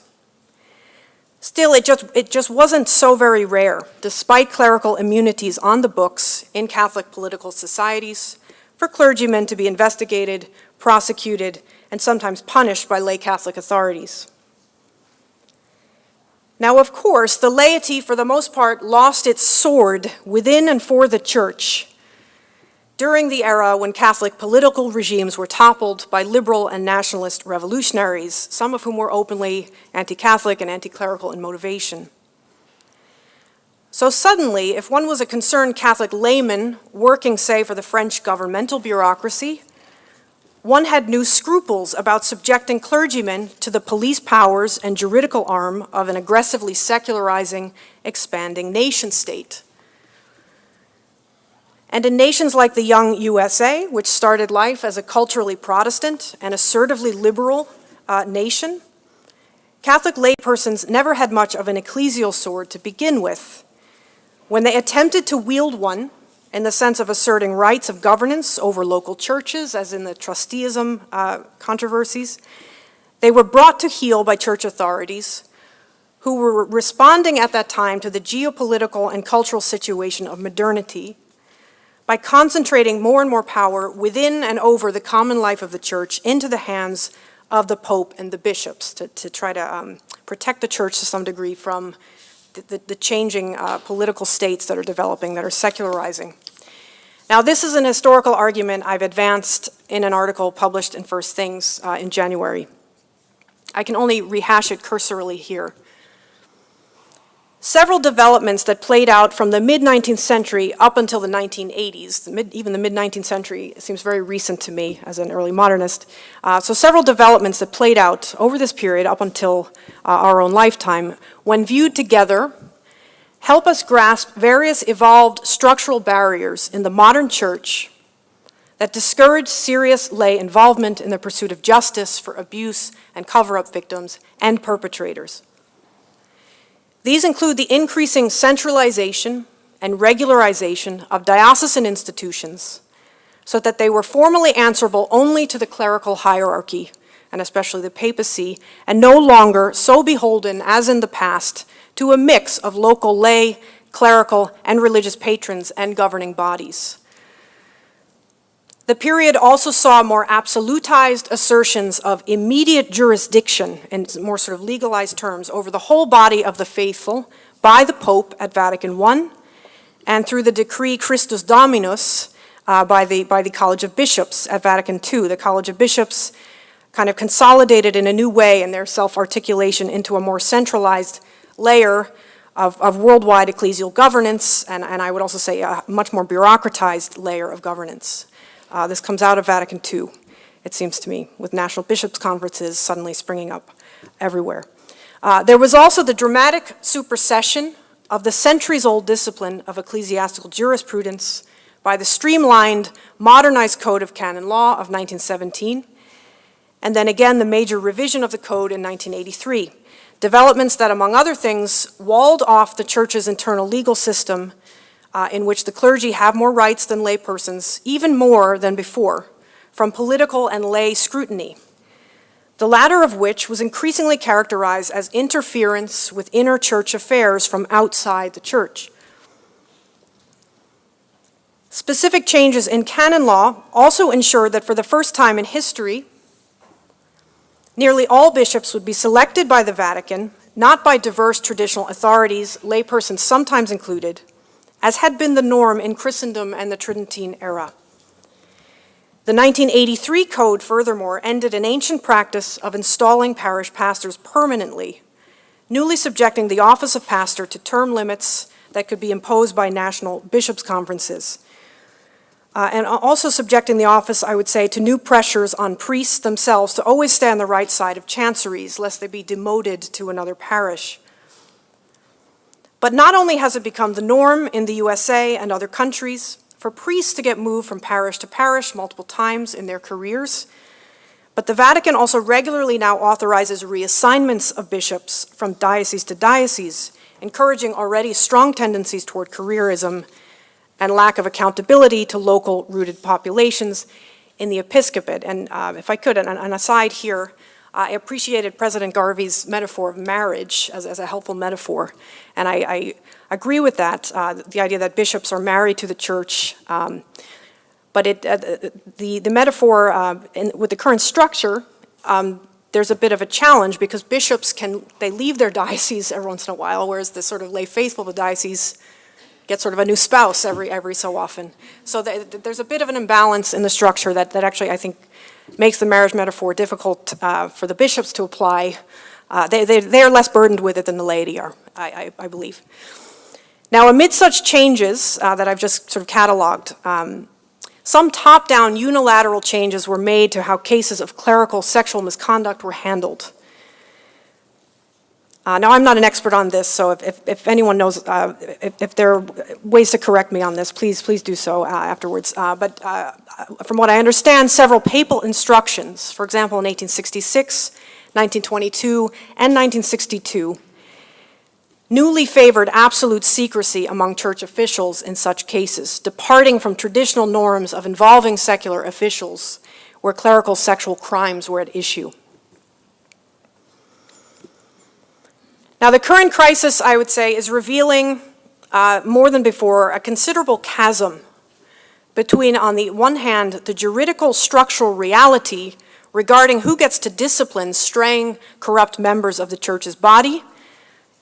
Still, it just wasn't so very rare, despite clerical immunities on the books in Catholic political societies, for clergymen to be investigated, prosecuted, and sometimes punished by lay Catholic authorities. Now, of course, the laity, for the most part, lost its sword within and for the church during the era when Catholic political regimes were toppled by liberal and nationalist revolutionaries, some of whom were openly anti-Catholic and anti-clerical in motivation. So suddenly, if one was a concerned Catholic layman working, say, for the French governmental bureaucracy, one had new scruples about subjecting clergymen to the police powers and juridical arm of an aggressively secularizing, expanding nation-state. And in nations like the young USA, which started life as a culturally Protestant and assertively liberal nation, Catholic laypersons never had much of an ecclesial sword to begin with. When they attempted to wield one, in the sense of asserting rights of governance over local churches, as in the trusteeism controversies, they were brought to heel by church authorities who were responding at that time to the geopolitical and cultural situation of modernity by concentrating more and more power within and over the common life of the church into the hands of the Pope and the bishops to try to protect the church to some degree from the changing political states that are developing, that are secularizing. Now, this is an historical argument I've advanced in an article published in First Things in January. I can only rehash it cursorily here. Several developments that played out from the mid-19th century up until the 1980s, even the mid-19th century seems very recent to me as an early modernist. So several developments that played out over this period up until our own lifetime, when viewed together, help us grasp various evolved structural barriers in the modern church that discourage serious lay involvement in the pursuit of justice for abuse and cover-up victims and perpetrators. These include the increasing centralization and regularization of diocesan institutions so that they were formally answerable only to the clerical hierarchy, and especially the papacy, and no longer so beholden as in the past to a mix of local lay, clerical, and religious patrons and governing bodies. The period also saw more absolutized assertions of immediate jurisdiction, in more sort of legalized terms, over the whole body of the faithful by the Pope at Vatican I, and through the decree Christus Dominus by the College of Bishops at Vatican II. The College of Bishops kind of consolidated in a new way in their self-articulation into a more centralized layer of worldwide ecclesial governance, and I would also say a much more bureaucratized layer of governance. This comes out of Vatican II, it seems to me, with national bishops' conferences suddenly springing up everywhere. There was also the dramatic supersession of the centuries-old discipline of ecclesiastical jurisprudence by the streamlined, modernized Code of Canon Law of 1917, and then again the major revision of the code in 1983. Developments that, among other things, walled off the church's internal legal system in which the clergy have more rights than laypersons, even more than before, from political and lay scrutiny, the latter of which was increasingly characterized as interference with inner church affairs from outside the church. Specific changes in canon law also ensured that for the first time in history, nearly all bishops would be selected by the Vatican, not by diverse traditional authorities, laypersons sometimes included, as had been the norm in Christendom and the Tridentine era. The 1983 code, furthermore, ended an ancient practice of installing parish pastors permanently newly subjecting the office of pastor to term limits that could be imposed by national bishops' conferences. And also subjecting the office, I would say, to new pressures on priests themselves to always stay on the right side of chanceries, lest they be demoted to another parish. But not only has it become the norm in the USA and other countries for priests to get moved from parish to parish multiple times in their careers, but the Vatican also regularly now authorizes reassignments of bishops from diocese to diocese, encouraging already strong tendencies toward careerism and lack of accountability to local rooted populations in the episcopate. And if I could, an aside here, I appreciated President Garvey's metaphor of marriage as a helpful metaphor. And I agree with that, the idea that bishops are married to the church. But the metaphor with the current structure, there's a bit of a challenge because bishops they leave their diocese every once in a while, whereas the sort of lay faithful of the diocese get sort of a new spouse every so often. So there's a bit of an imbalance in the structure that actually I think makes the marriage metaphor difficult for the bishops to apply. They're less burdened with it than the laity are, I believe. Now, amid such changes that I've just sort of cataloged, some top-down unilateral changes were made to how cases of clerical sexual misconduct were handled. Now, I'm not an expert on this, so if anyone knows, if there are ways to correct me on this, please do so afterwards. But from what I understand, several papal instructions, for example, in 1866, 1922, and 1962, newly favored absolute secrecy among church officials in such cases, departing from traditional norms of involving secular officials where clerical sexual crimes were at issue. Now, the current crisis, I would say, is revealing more than before a considerable chasm between, on the one hand, the juridical structural reality regarding who gets to discipline straying, corrupt members of the church's body,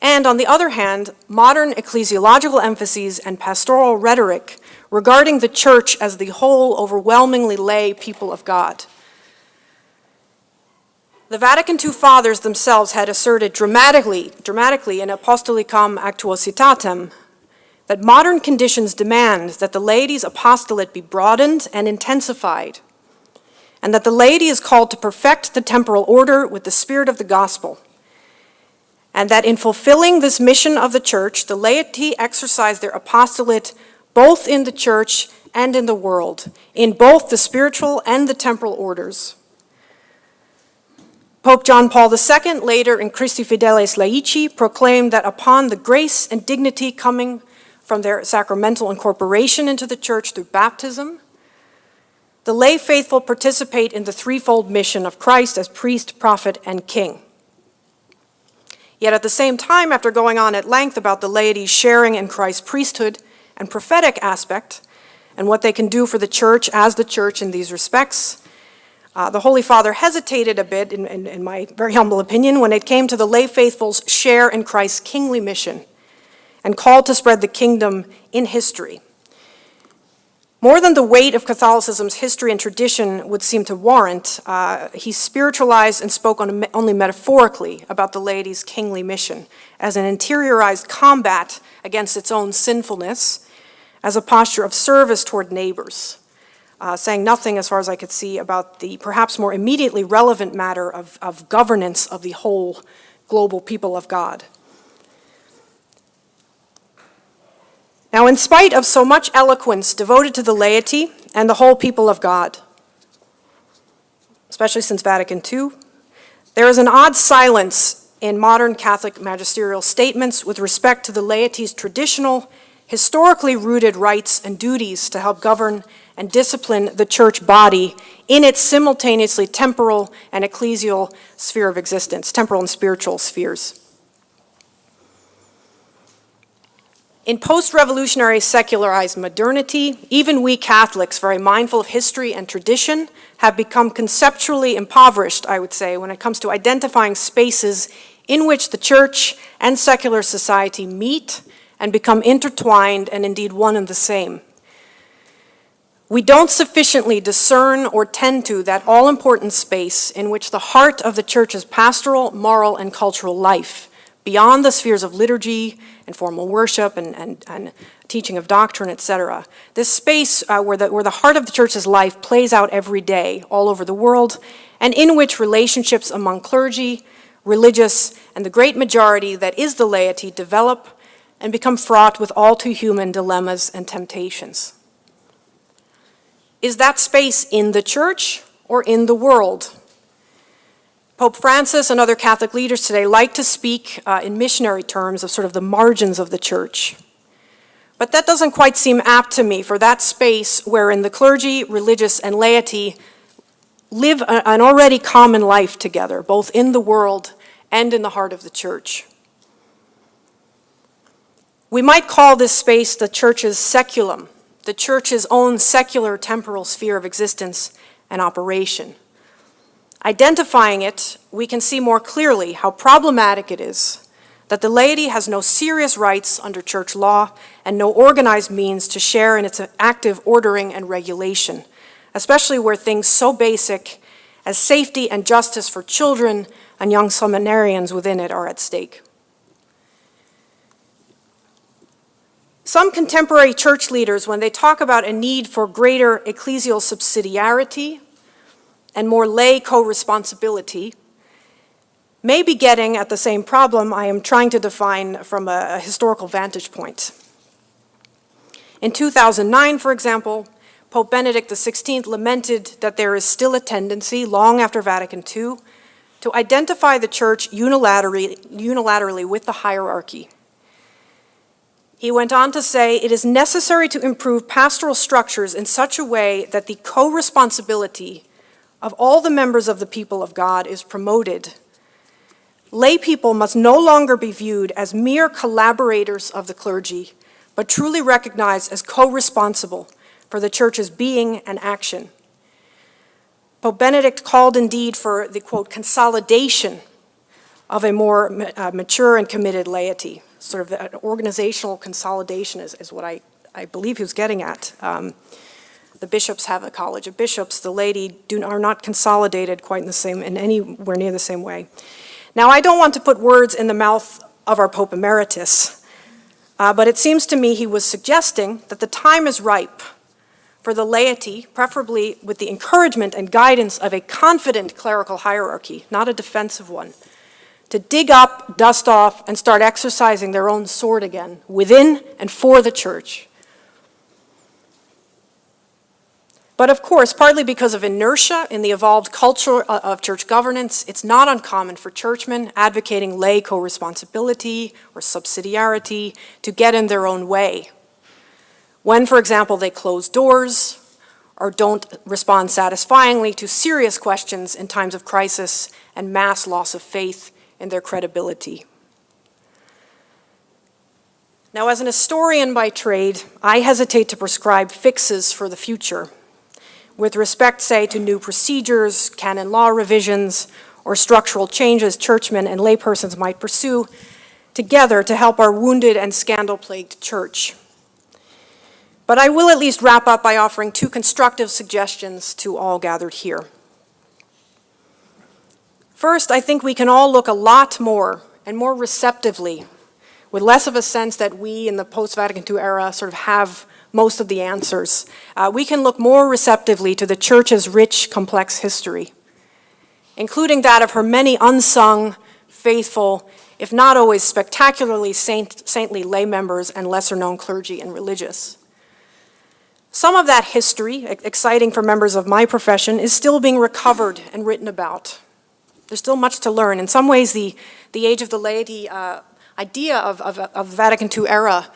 and on the other hand, modern ecclesiological emphases and pastoral rhetoric regarding the church as the whole overwhelmingly lay people of God. The Vatican II Fathers themselves had asserted dramatically in Apostolicam Actuositatem that modern conditions demand that the laity's apostolate be broadened and intensified, and that the laity is called to perfect the temporal order with the spirit of the gospel, and that in fulfilling this mission of the church, the laity exercise their apostolate both in the church and in the world, in both the spiritual and the temporal orders. Pope John Paul II, later in Christi Fideles Laici, proclaimed that upon the grace and dignity coming from their sacramental incorporation into the church through baptism, the lay faithful participate in the threefold mission of Christ as priest, prophet, and king. Yet at the same time, after going on at length about the laity's sharing in Christ's priesthood and prophetic aspect, and what they can do for the church as the church in these respects, the Holy Father hesitated a bit, in my very humble opinion, when it came to the lay faithful's share in Christ's kingly mission and called to spread the kingdom in history. More than the weight of Catholicism's history and tradition would seem to warrant, he spiritualized and spoke only metaphorically about the laity's kingly mission as an interiorized combat against its own sinfulness, as a posture of service toward neighbors. Saying nothing, as far as I could see, about the perhaps more immediately relevant matter of governance of the whole global people of God. Now, in spite of so much eloquence devoted to the laity and the whole people of God, especially since Vatican II, there is an odd silence in modern Catholic magisterial statements with respect to the laity's traditional, historically rooted rights and duties to help govern and discipline the church body in its simultaneously temporal and ecclesial sphere of existence, temporal and spiritual spheres. In post-revolutionary secularized modernity, even we Catholics, very mindful of history and tradition, have become conceptually impoverished, I would say, when it comes to identifying spaces in which the church and secular society meet and become intertwined and indeed one and the same. We don't sufficiently discern or tend to that all-important space in which the heart of the church's pastoral, moral, and cultural life, beyond the spheres of liturgy and formal worship and teaching of doctrine, etc. This space where the heart of the church's life plays out every day all over the world, and in which relationships among clergy, religious, and the great majority that is the laity develop and become fraught with all too human dilemmas and temptations. Is that space in the church or in the world? Pope Francis and other Catholic leaders today like to speak in missionary terms of sort of the margins of the church. But that doesn't quite seem apt to me for that space wherein the clergy, religious, and laity live an already common life together, both in the world and in the heart of the church. We might call this space the church's seculum, the church's own secular temporal sphere of existence and operation. Identifying it, we can see more clearly how problematic it is that the laity has no serious rights under church law and no organized means to share in its active ordering and regulation, especially where things so basic as safety and justice for children and young seminarians within it are at stake. Some contemporary church leaders, when they talk about a need for greater ecclesial subsidiarity and more lay co-responsibility, may be getting at the same problem I am trying to define from a historical vantage point. In 2009, for example, Pope Benedict XVI lamented that there is still a tendency, long after Vatican II, to identify the church unilaterally with the hierarchy. He went on to say, "It is necessary to improve pastoral structures in such a way that the co-responsibility of all the members of the people of God is promoted. Lay people must no longer be viewed as mere collaborators of the clergy, but truly recognized as co-responsible for the church's being and action." Pope Benedict called indeed for the, quote, consolidation of a more mature and committed laity. Sort of an organizational consolidation is what I believe he was getting at. The bishops have a college of bishops. The laity are not consolidated quite in anywhere near the same way. Now, I don't want to put words in the mouth of our Pope Emeritus, but it seems to me he was suggesting that the time is ripe for the laity, preferably with the encouragement and guidance of a confident clerical hierarchy, not a defensive one, to dig up, dust off, and start exercising their own sword again, within and for the church. But of course, partly because of inertia in the evolved culture of church governance, it's not uncommon for churchmen advocating lay co-responsibility or subsidiarity to get in their own way. When, for example, they close doors or don't respond satisfyingly to serious questions in times of crisis and mass loss of faith in their credibility. Now, as an historian by trade, I hesitate to prescribe fixes for the future with respect, say, to new procedures, canon law revisions, or structural changes churchmen and laypersons might pursue together to help our wounded and scandal-plagued church. But I will at least wrap up by offering two constructive suggestions to all gathered here. First, I think we can all look a lot more and more receptively, with less of a sense that we in the post-Vatican II era sort of have most of the answers. We can look more receptively to the church's rich, complex history, including that of her many unsung, faithful, if not always spectacularly saintly lay members and lesser-known clergy and religious. Some of that history, exciting for members of my profession, is still being recovered and written about. There's still much to learn. In some ways, the age of the laity idea of Vatican II era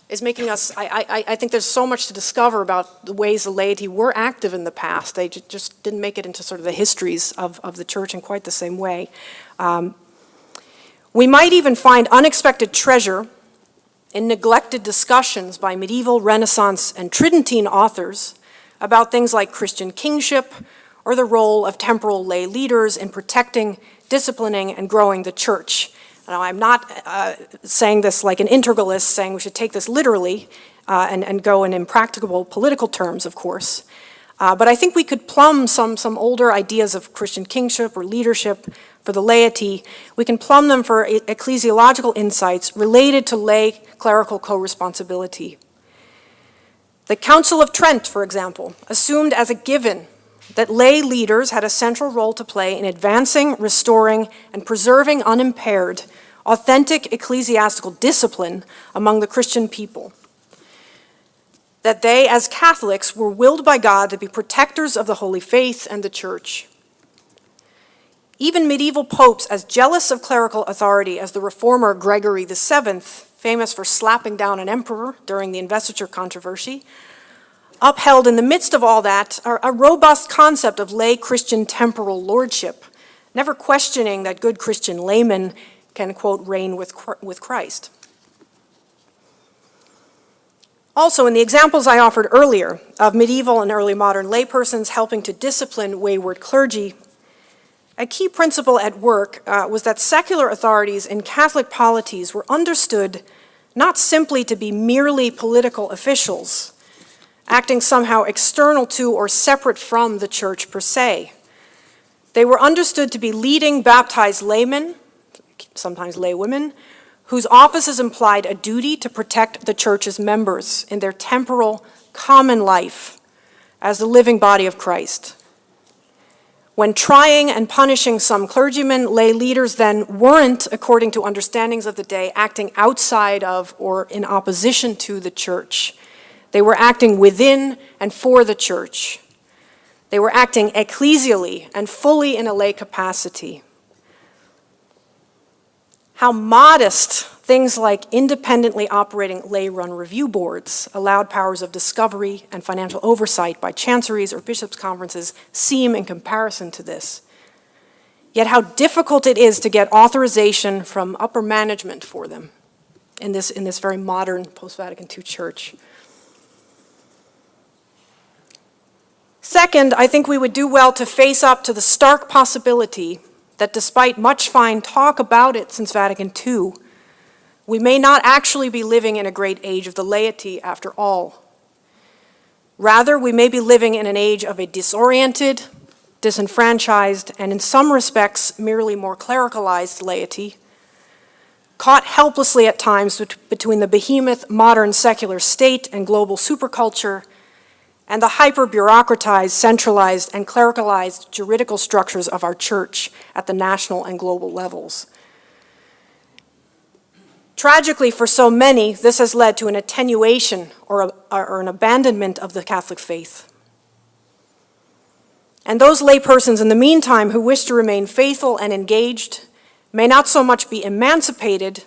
is making us, I think there's so much to discover about the ways the laity were active in the past. They just didn't make it into sort of the histories of the church in quite the same way. We might even find unexpected treasure in neglected discussions by medieval, Renaissance, and Tridentine authors about things like Christian kingship or the role of temporal lay leaders in protecting, disciplining, and growing the church. Now, I'm not saying this like an integralist, saying we should take this literally and go in impracticable political terms, of course. But I think we could plumb some older ideas of Christian kingship or leadership for the laity, we can plumb them for ecclesiological insights related to lay clerical co-responsibility. The Council of Trent, for example, assumed as a given that lay leaders had a central role to play in advancing, restoring, and preserving unimpaired, authentic ecclesiastical discipline among the Christian people. That they, as Catholics, were willed by God to be protectors of the Holy Faith and the Church. Even medieval popes, as jealous of clerical authority as the reformer Gregory VII, famous for slapping down an emperor during the investiture controversy, upheld in the midst of all that a robust concept of lay Christian temporal lordship, never questioning that good Christian laymen can, quote, reign with Christ. Also, in the examples I offered earlier of medieval and early modern laypersons helping to discipline wayward clergy, a key principle at work was that secular authorities in Catholic polities were understood not simply to be merely political officials, acting somehow external to or separate from the church per se. They were understood to be leading baptized laymen, sometimes laywomen, whose offices implied a duty to protect the church's members in their temporal common life as the living body of Christ. When trying and punishing some clergymen, lay leaders then weren't, according to understandings of the day, acting outside of or in opposition to the church. They were acting within and for the church. They were acting ecclesially and fully in a lay capacity. How modest things like independently operating lay-run review boards, allowed powers of discovery and financial oversight by chanceries or bishops' conferences seem in comparison to this. Yet how difficult it is to get authorization from upper management for them in this very modern post-Vatican II church. Second, I think we would do well to face up to the stark possibility that despite much fine talk about it since Vatican II, we may not actually be living in a great age of the laity after all. Rather, we may be living in an age of a disoriented, disenfranchised, and in some respects merely more clericalized laity, caught helplessly at times between the behemoth modern secular state and global superculture and the hyper-bureaucratized, centralized, and clericalized juridical structures of our church at the national and global levels. Tragically, for so many, this has led to an attenuation or an abandonment of the Catholic faith. And those laypersons in the meantime who wish to remain faithful and engaged may not so much be emancipated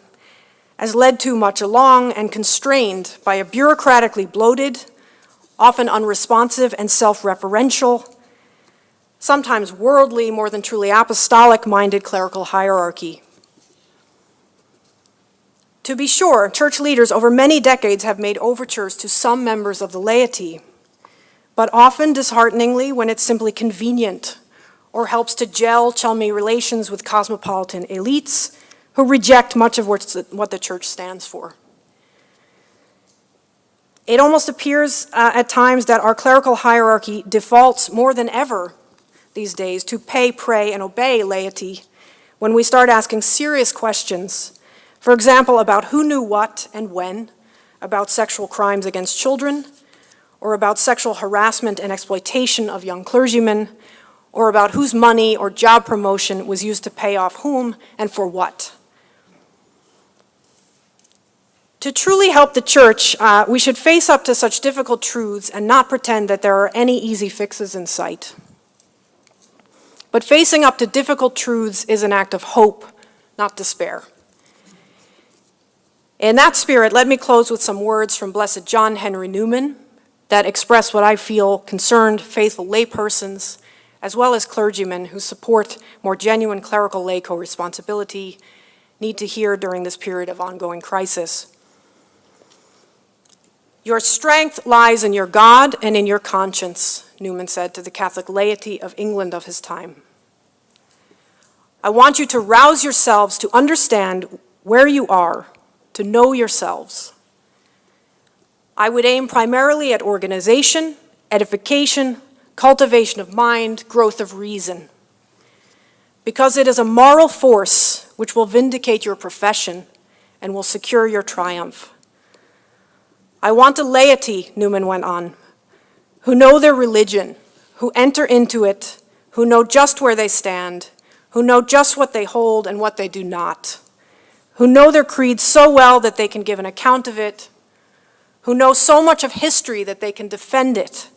as led too much along and constrained by a bureaucratically bloated, often unresponsive and self-referential, sometimes worldly, more than truly apostolic-minded clerical hierarchy. To be sure, church leaders over many decades have made overtures to some members of the laity, but often dishearteningly when it's simply convenient or helps to gel chummy relations with cosmopolitan elites who reject much of what the church stands for. It almost appears at times that our clerical hierarchy defaults more than ever these days to pay, pray, and obey laity when we start asking serious questions. For example, about who knew what and when, about sexual crimes against children, or about sexual harassment and exploitation of young clergymen, or about whose money or job promotion was used to pay off whom and for what. To truly help the church, we should face up to such difficult truths and not pretend that there are any easy fixes in sight. But facing up to difficult truths is an act of hope, not despair. In that spirit, let me close with some words from Blessed John Henry Newman that express what I feel concerned faithful laypersons, as well as clergymen who support more genuine clerical lay co-responsibility, need to hear during this period of ongoing crisis. Your strength lies in your God and in your conscience, Newman said to the Catholic laity of England of his time. I want you to rouse yourselves to understand where you are, to know yourselves. I would aim primarily at organization, edification, cultivation of mind, growth of reason. because it is a moral force which will vindicate your profession and will secure your triumph. I want a laity, Newman went on, who know their religion, who enter into it, who know just where they stand, who know just what they hold and what they do not, who know their creed so well that they can give an account of it, who know so much of history that they can defend it.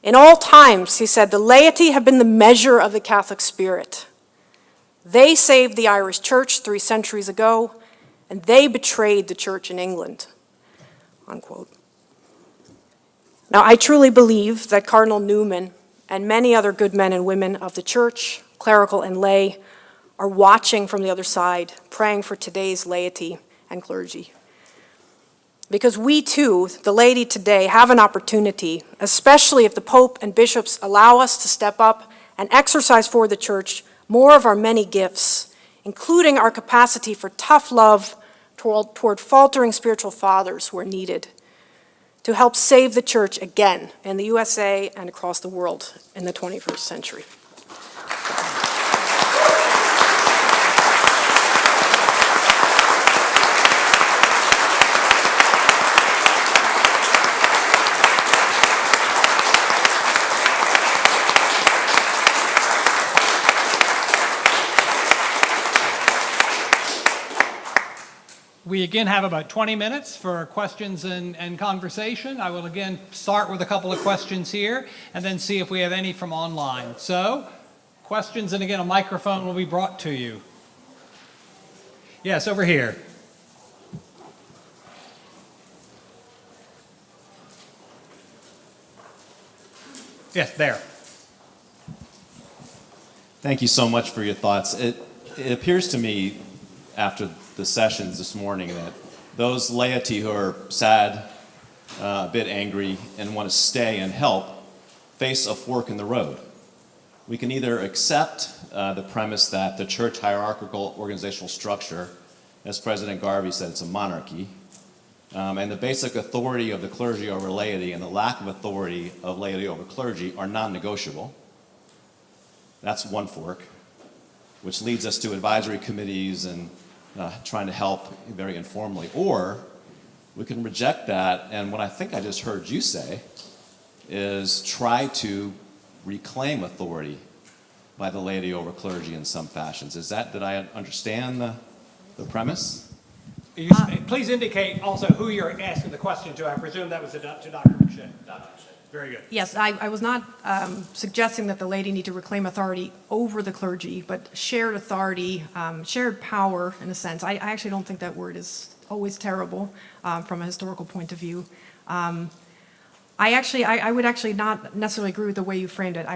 In all times, he said, the laity have been the measure of the Catholic spirit. They saved the Irish Church 3 centuries ago, and they betrayed the Church in England, unquote. Now, I truly believe that Cardinal Newman and many other good men and women of the Church, clerical and lay, are watching from the other side, praying for today's laity and clergy. Because we too, the laity today, have an opportunity, especially if the Pope and bishops allow us to step up and exercise for the Church more of our many gifts, including our capacity for tough love toward faltering spiritual fathers who are needed to help save the Church again in the USA and across the world in the 21st century. We again have about 20 minutes for questions and conversation. I will again start with a couple of questions here and then see if we have any from online. So, questions, and again, a microphone will be brought to you. Yes, over here. Yes, there. Thank you so much for your thoughts. It appears to me, after the sessions this morning, that those laity who are sad, a bit angry, and want to stay and help face a fork in the road. We can either accept the premise that the church hierarchical organizational structure, as President Garvey said, it's a monarchy, and the basic authority of the clergy over laity and the lack of authority of laity over clergy are non-negotiable. That's one fork, which leads us to advisory committees and trying to help very informally. Or we can reject that, and what I think I just heard you say is try to reclaim authority by the laity over clergy in some fashions. Did I understand the premise? Please indicate also who you're asking the question to. I presume that was to Dr. McShea. Very good. Yes, I was not suggesting that the laity need to reclaim authority over the clergy, but shared authority, shared power in a sense. I actually don't think that word is always terrible from a historical point of view. I would actually not necessarily agree with the way you framed it.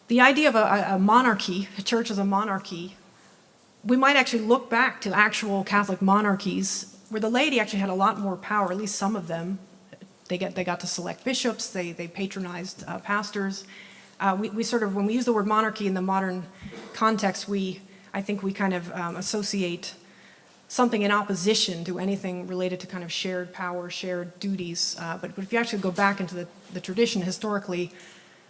The idea of a monarchy, a church as a monarchy, we might actually look back to actual Catholic monarchies where the laity actually had a lot more power, at least some of them. They got to select bishops, they patronized pastors. We sort of, when we use the word monarchy in the modern context, I think we kind of associate something in opposition to anything related to kind of shared power, shared duties. But if you actually go back into the tradition historically,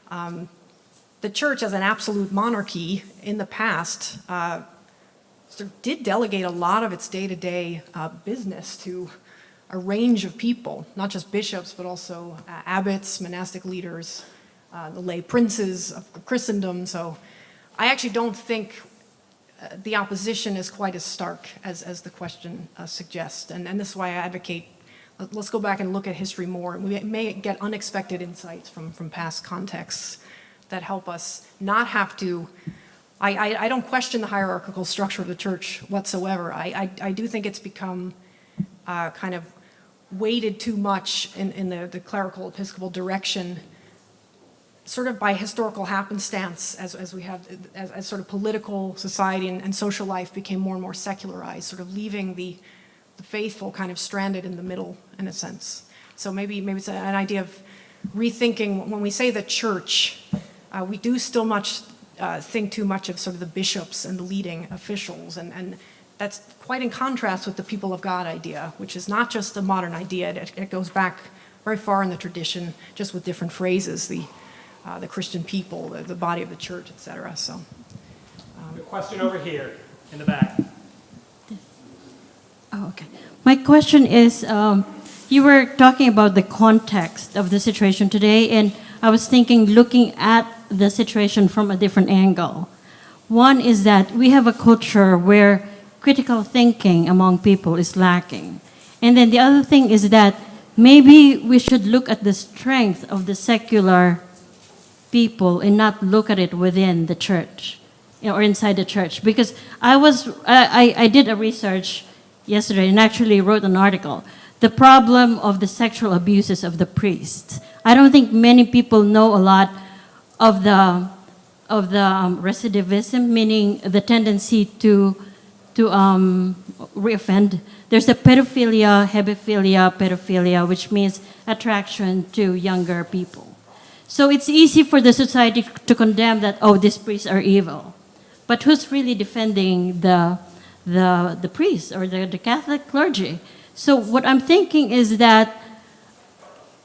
the church as an absolute monarchy in the past sort of did delegate a lot of its day-to-day business to a range of people, not just bishops, but also abbots, monastic leaders, the lay princes of Christendom. So I actually don't think the opposition is quite as stark as the question suggests. And this is why I advocate, let's go back and look at history more. We may get unexpected insights from past contexts that help us not have to. I don't question the hierarchical structure of the church whatsoever. I do think it's become kind of weighted too much in the clerical episcopal direction, sort of by historical happenstance, as sort of political society and social life became more and more secularized, sort of leaving the faithful kind of stranded in the middle, in a sense. So maybe it's an idea of rethinking. When we say the church, we do still think too much of sort of the bishops and the leading officials, and that's quite in contrast with the people of God idea, which is not just a modern idea. It goes back very far in the tradition, just with different phrases, the Christian people, the body of the church, etc. So have a question over here in the back. Oh, okay. My question is, you were talking about the context of the situation today, and I was thinking, looking at the situation from a different angle. One is that we have a culture where critical thinking among people is lacking. And then the other thing is that maybe we should look at the strength of the secular people and not look at it within the church, or inside the church. Because I did a research yesterday and actually wrote an article. The problem of the sexual abuses of the priests. I don't think many people know a lot of the recidivism, meaning the tendency to reoffend. There's a pedophilia, which means attraction to younger people. So it's easy for the society to condemn that, oh, these priests are evil. But who's really defending the priests or the Catholic clergy? So what I'm thinking is that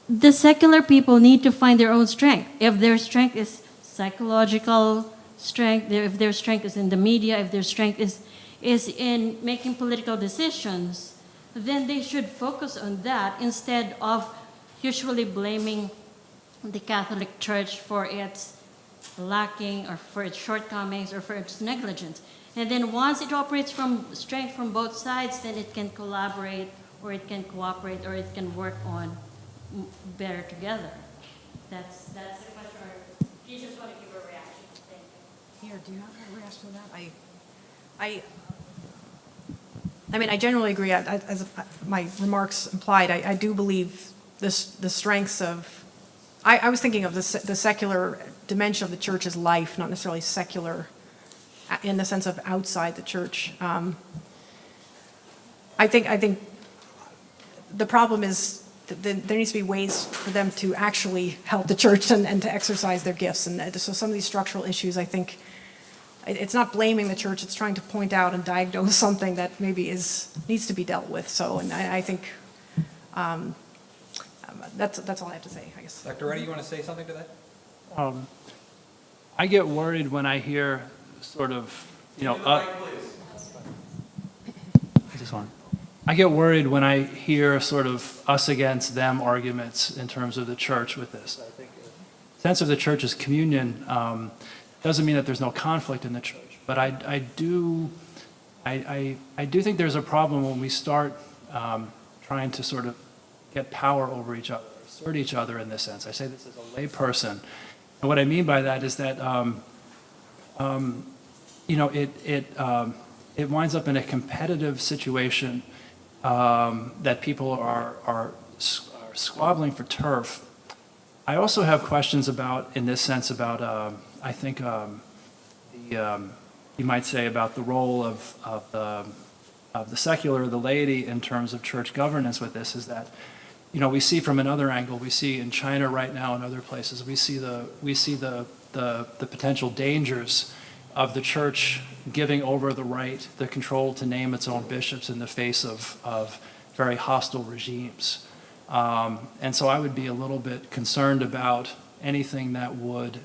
the secular people need to find their own strength. If their strength is psychological strength, if their strength is in the media, if their strength is in making political decisions, then they should focus on that instead of usually blaming the Catholic Church for its lacking or for its shortcomings or for its negligence. And then once it operates from strength from both sides, then it can collaborate or it can cooperate or it can work on better together. That's the question. Or do you just want to give a reaction? Thank you. Here, do you have a reaction to that? I mean, I generally agree. As my remarks implied, I do believe the strengths of. I was thinking of the secular dimension of the church's life, not necessarily secular in the sense of outside the church. I think the problem is that there needs to be ways for them to actually help the church and to exercise their gifts. And so some of these structural issues, I think, it's not blaming the church, it's trying to point out and diagnose something that maybe needs to be dealt with. So, and I think that's all I have to say, I guess. Dr. Ruddy, you want to say something to that? I get worried when I hear sort of, I get worried when I hear sort of us against them arguments in terms of the church with this. I think the sense of the church as communion doesn't mean that there's no conflict in the church, but I do think there's a problem when we start trying to sort of get power over each other, assert each other in this sense. I say this as a lay person, and what I mean by that is that it winds up in a competitive situation that people are squabbling for turf. I also have questions about, in this sense, about I think you might say about the role of the secular, the laity, in terms of church governance with this, is that we see from another angle. We see in China right now and other places. We see the potential dangers of the church giving over the control to name its own bishops in the face of very hostile regimes. And so I would be a little bit concerned about anything that would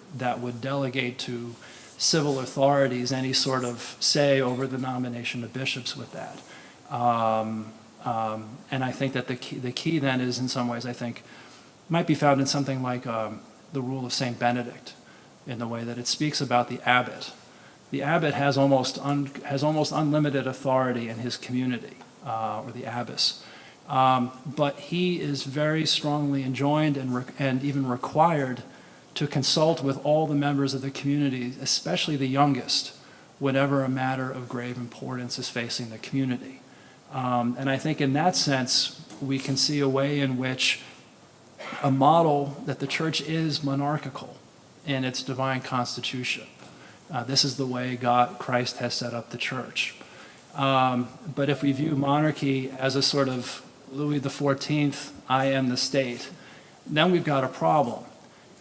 delegate to civil authorities any sort of say over the nomination of bishops with that. And I think that the key then is, in some ways, I think, might be found in something like the rule of St. Benedict, in the way that it speaks about the abbot. The abbot has almost unlimited authority in his community, or the abbess. But he is very strongly enjoined and even required to consult with all the members of the community, especially the youngest, whenever a matter of grave importance is facing the community. And I think in that sense, we can see a way in which a model that the church is monarchical in its divine constitution. This is the way Christ has set up the church. But if we view monarchy as a sort of Louis XIV, I am the state, then we've got a problem.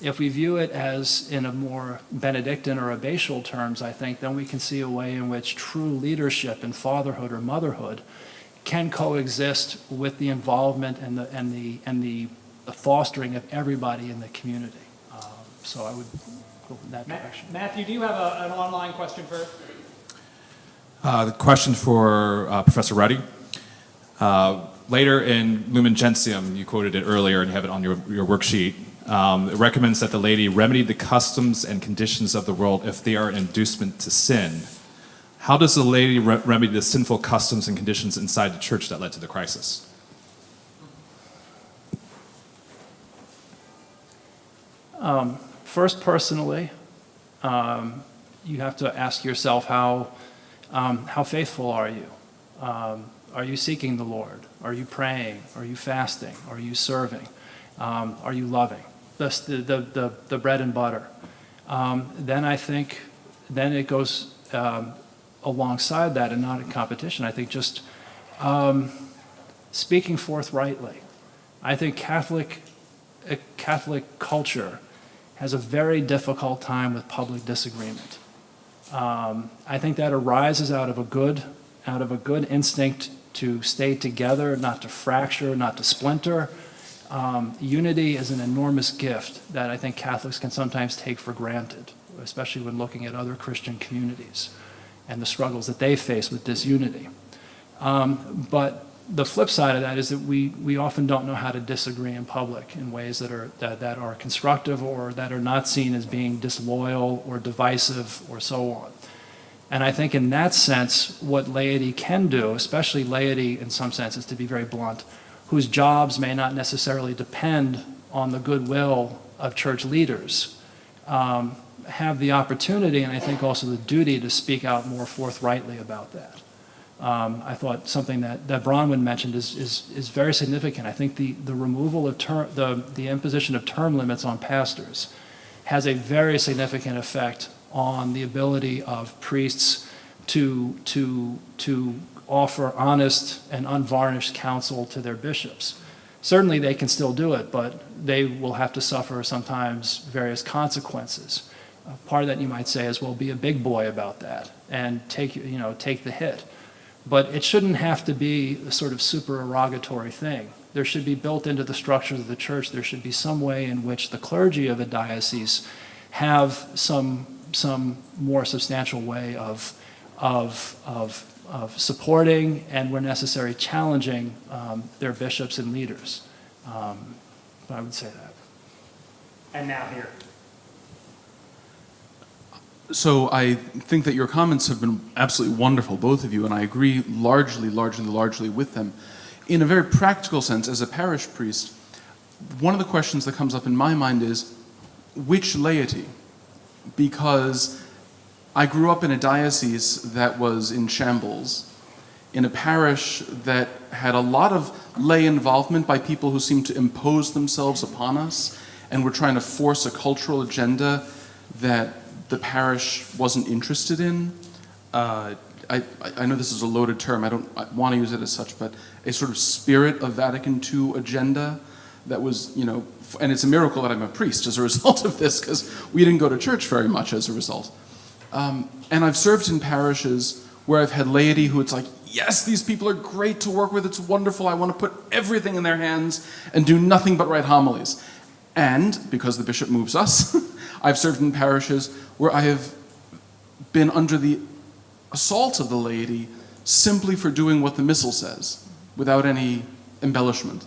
If we view it as in a more Benedictine or abbatial terms, I think, then we can see a way in which true leadership in fatherhood or motherhood can coexist with the involvement and the fostering of everybody in the community. So I would go in that direction. Matthew, do you have an online question for The question for Professor Ruddy. Later in Lumen Gentium, you quoted it earlier and you have it on your worksheet, it recommends that the laity remedy the customs and conditions of the world if they are an inducement to sin. How does the laity remedy the sinful customs and conditions inside the church that led to the crisis? First, personally, you have to ask yourself how faithful are you? Are you seeking the Lord? Are you praying? Are you fasting? Are you serving? Are you loving? The bread and butter. Then I think, then it goes alongside that and not in competition. I think just speaking forthrightly. I think Catholic culture has a very difficult time with public disagreement. I think that arises out of a good instinct to stay together, not to fracture, not to splinter. Unity is an enormous gift that I think Catholics can sometimes take for granted, especially when looking at other Christian communities and the struggles that they face with disunity. But the flip side of that is that we often don't know how to disagree in public in ways that are constructive or that are not seen as being disloyal or divisive or so on. And I think in that sense, what laity can do, especially laity in some senses, to be very blunt, whose jobs may not necessarily depend on the goodwill of church leaders, have the opportunity and I think also the duty to speak out more forthrightly about that. I thought something that Bronwen mentioned is very significant. I think the removal of the imposition of term limits on pastors has a very significant effect on the ability of priests to offer honest and unvarnished counsel to their bishops. Certainly they can still do it, but they will have to suffer sometimes various consequences. Part of that you might say is, well, be a big boy about that and take the hit. But it shouldn't have to be a sort of supererogatory thing. There should be built into the structures of the church, there should be some way in which the clergy of a diocese have some more substantial way of supporting and, where necessary, challenging their bishops and leaders. I would say that. And now here. So I think that your comments have been absolutely wonderful, both of you, and I agree largely with them. In a very practical sense, as a parish priest, one of the questions that comes up in my mind is, which laity? Because I grew up in a diocese that was in shambles, in a parish that had a lot of lay involvement by people who seemed to impose themselves upon us and were trying to force a cultural agenda that the parish wasn't interested in. I know this is a loaded term, I don't want to use it as such, but a sort of spirit of Vatican II agenda that was, and it's a miracle that I'm a priest as a result of this, because we didn't go to church very much as a result. And I've served in parishes where I've had laity who it's like, yes, these people are great to work with, it's wonderful, I want to put everything in their hands and do nothing but write homilies. And, because the bishop moves us, I've served in parishes where I have been under the assault of the laity simply for doing what the missal says, without any embellishment.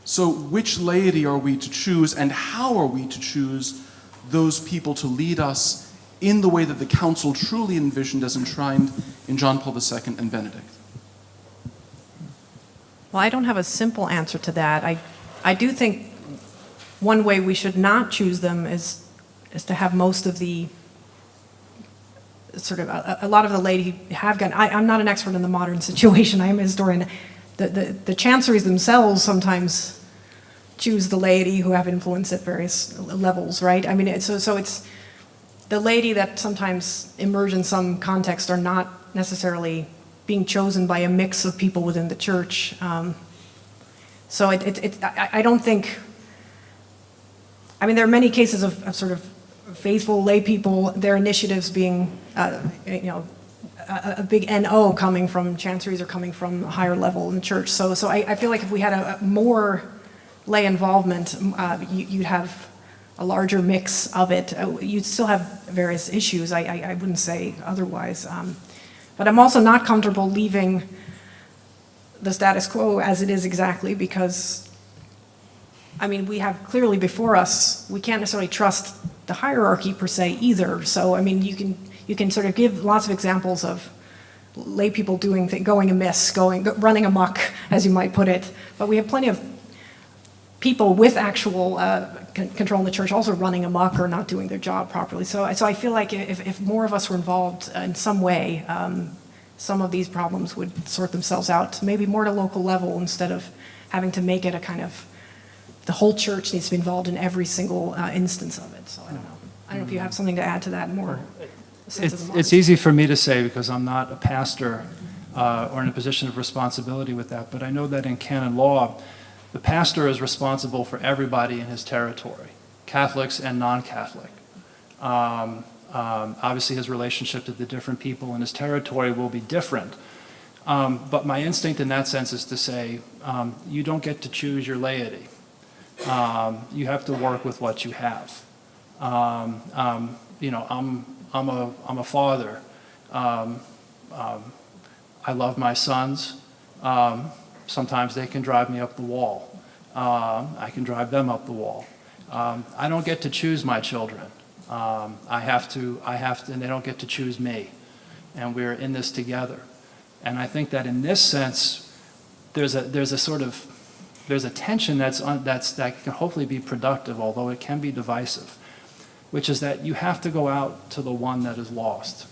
So which laity are we to choose, and how are we to choose those people to lead us in the way that the Council truly envisioned as enshrined in John Paul II and Benedict? Well, I don't have a simple answer to that. I do think one way we should not choose them is to have most of the sort of a lot of the laity have gotten. I'm not an expert in the modern situation. I am a historian. The chanceries themselves sometimes choose the laity who have influence at various levels, right? I mean, so it's the laity that sometimes emerge in some context are not necessarily being chosen by a mix of people within the church. So I don't think. I mean, there are many cases of sort of faithful lay people, their initiatives being, a big NO coming from chanceries or coming from a higher level in the church. So I feel like if we had a more lay involvement, you'd have a larger mix of it. You'd still have various issues. I wouldn't say otherwise. But I'm also not comfortable leaving the status quo as it is exactly, because, I mean, we have clearly before us, we can't necessarily trust the hierarchy per se either. So, I mean, you can sort of give lots of examples of lay people going amiss, running amok, as you might put it. But we have plenty of people with actual control in the church also running amok or not doing their job properly. So I feel like if more of us were involved in some way, some of these problems would sort themselves out, maybe more at a local level instead of having to make it a kind of, the whole church needs to be involved in every single instance of it. So I don't know. I don't know if you have something to add to that more. It's easy for me to say because I'm not a pastor or in a position of responsibility with that, but I know that in canon law, the pastor is responsible for everybody in his territory, Catholics and non-Catholic. Obviously, his relationship to the different people in his territory will be different. But my instinct in that sense is to say, you don't get to choose your laity. You have to work with what you have. You know, I'm a father. I love my sons. Sometimes they can drive me up the wall. I can drive them up the wall. I don't get to choose my children. I have to, and they don't get to choose me. And we're in this together. And I think that in this sense, there's a tension that can hopefully be productive, although it can be divisive, which is that you have to go out to the one that is lost.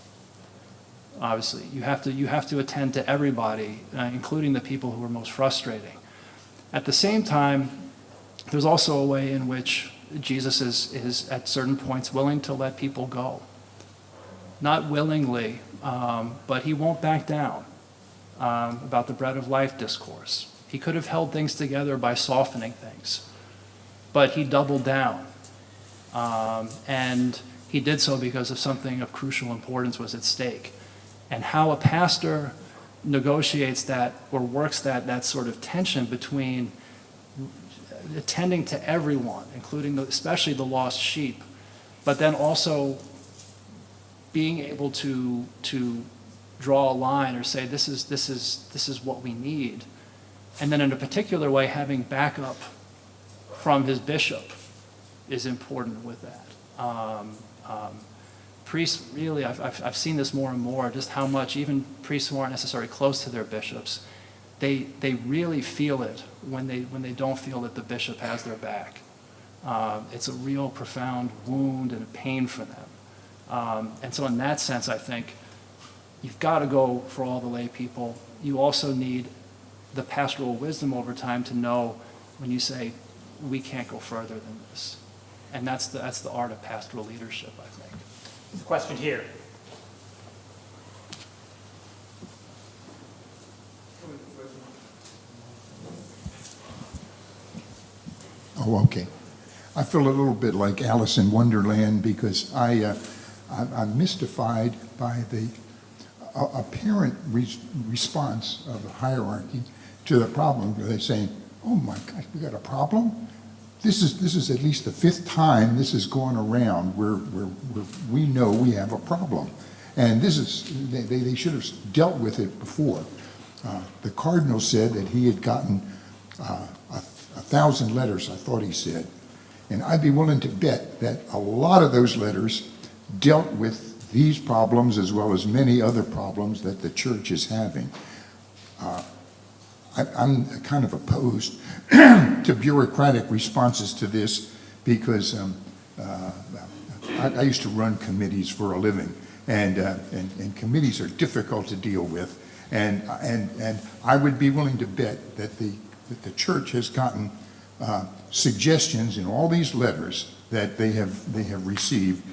Obviously, you have to attend to everybody, including the people who are most frustrating. At the same time, there's also a way in which Jesus is at certain points willing to let people go. Not willingly, but he won't back down about the bread of life discourse. He could have held things together by softening things, but he doubled down. And he did so because of something of crucial importance was at stake. And how a pastor negotiates that or works that sort of tension between attending to everyone, including especially the lost sheep, but then also being able to draw a line or say this is what we need, and then in a particular way having backup from his bishop is important with that. Priests really, I've seen this more and more, just how much even priests who aren't necessarily close to their bishops, they really feel it when they don't feel that the bishop has their back. It's a real profound wound and a pain for them. And so in that sense, I think you've got to go for all the lay people. You also need the pastoral wisdom over time to know when you say, we can't go further than this. And that's the art of pastoral leadership, I think. There's a question here. Oh, okay. I feel a little bit like Alice in Wonderland because I'm mystified by the apparent response of the hierarchy to the problem. They're saying, "Oh my gosh, we got a problem." This is at least the fifth time this has gone around where we know we have a problem, and they should have dealt with it before. The cardinal said that he had gotten 1,000 letters, I thought he said, and I'd be willing to bet that a lot of those letters dealt with these problems as well as many other problems that the church is having. I'm kind of opposed to bureaucratic responses to this because I used to run committees for a living, and committees are difficult to deal with, and I would be willing to bet that the church has gotten suggestions in all these letters that they have received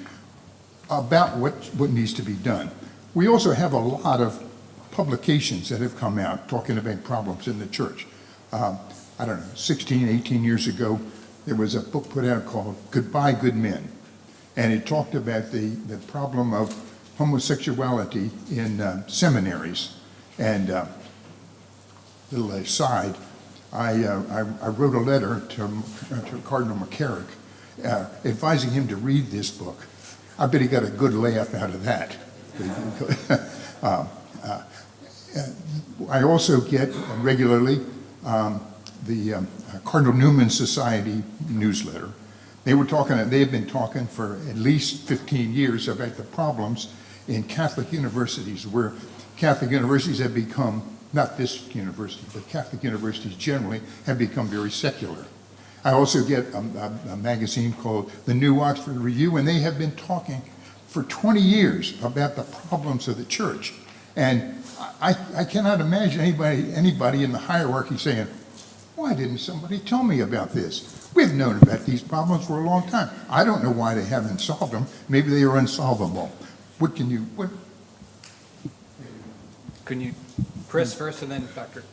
about what needs to be done. We also have a lot of publications that have come out talking about problems in the church. I don't know, 16, 18 years ago, there was a book put out called Goodbye, Good Men. And it talked about the problem of homosexuality in seminaries. And little aside, I wrote a letter to Cardinal McCarrick advising him to read this book. I bet he got a good laugh out of that. I also get regularly the Cardinal Newman Society newsletter. They have been talking for at least 15 years about the problems in Catholic universities, where Catholic universities have become, not this university, but Catholic universities generally have become very secular. I also get a magazine called the New Oxford Review, and they have been talking for 20 years about the problems of the church. And I cannot imagine anybody in the hierarchy saying, why didn't somebody tell me about this? We've known about these problems for a long time. I don't know why they haven't solved them. Maybe they are unsolvable. Can you, Chris first and then Dr.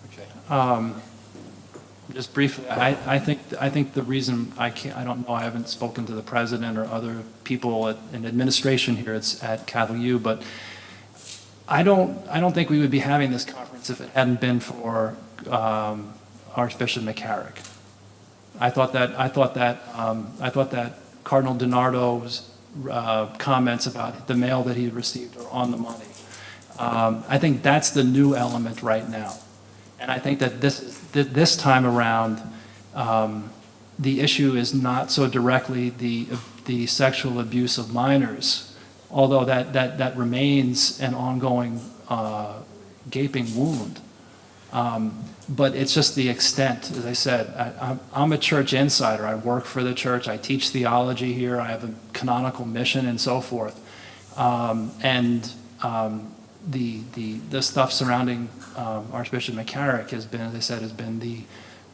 McShea? Just briefly, I think the reason I haven't spoken to the president or other people in administration here at Catholic U, but I don't think we would be having this conference if it hadn't been for Archbishop McCarrick. I thought that Cardinal DiNardo's comments about the mail that he received are on the money. I think that's the new element right now. And I think that this time around, the issue is not so directly the sexual abuse of minors, although that remains an ongoing gaping wound. But it's just the extent, as I said. I'm a church insider. I work for the church. I teach theology here. I have a canonical mission and so forth. The stuff surrounding Archbishop McCarrick has been, as I said,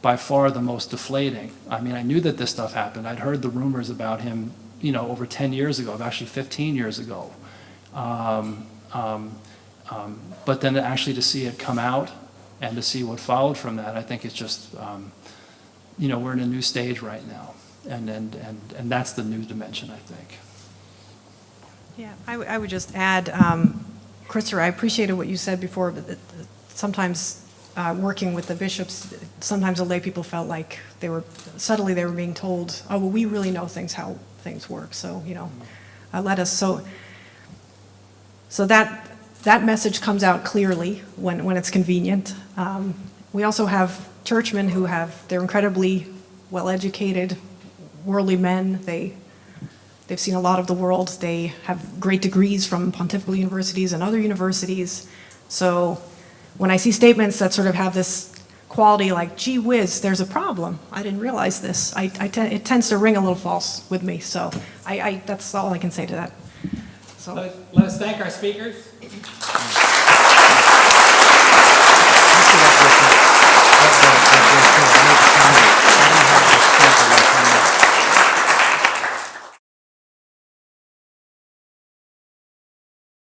by far the most deflating. I mean, I knew that this stuff happened. I'd heard the rumors about him, over 10 years ago, actually 15 years ago. But then actually to see it come out and to see what followed from that, I think it's just, we're in a new stage right now. And that's the new dimension, I think. Yeah, I would just add, Christopher, I appreciated what you said before, but sometimes working with the bishops, sometimes the lay people felt like they were being told, oh, well, we really know how things work, so, let us, so that message comes out clearly when it's convenient. We also have churchmen they're incredibly well-educated, worldly men. They've seen a lot of the world. They have great degrees from pontifical universities and other universities. So when I see statements that sort of have this quality like, gee whiz, there's a problem, I didn't realize this, it tends to ring a little false with me. So that's all I can say to that. So. Let us thank our speakers.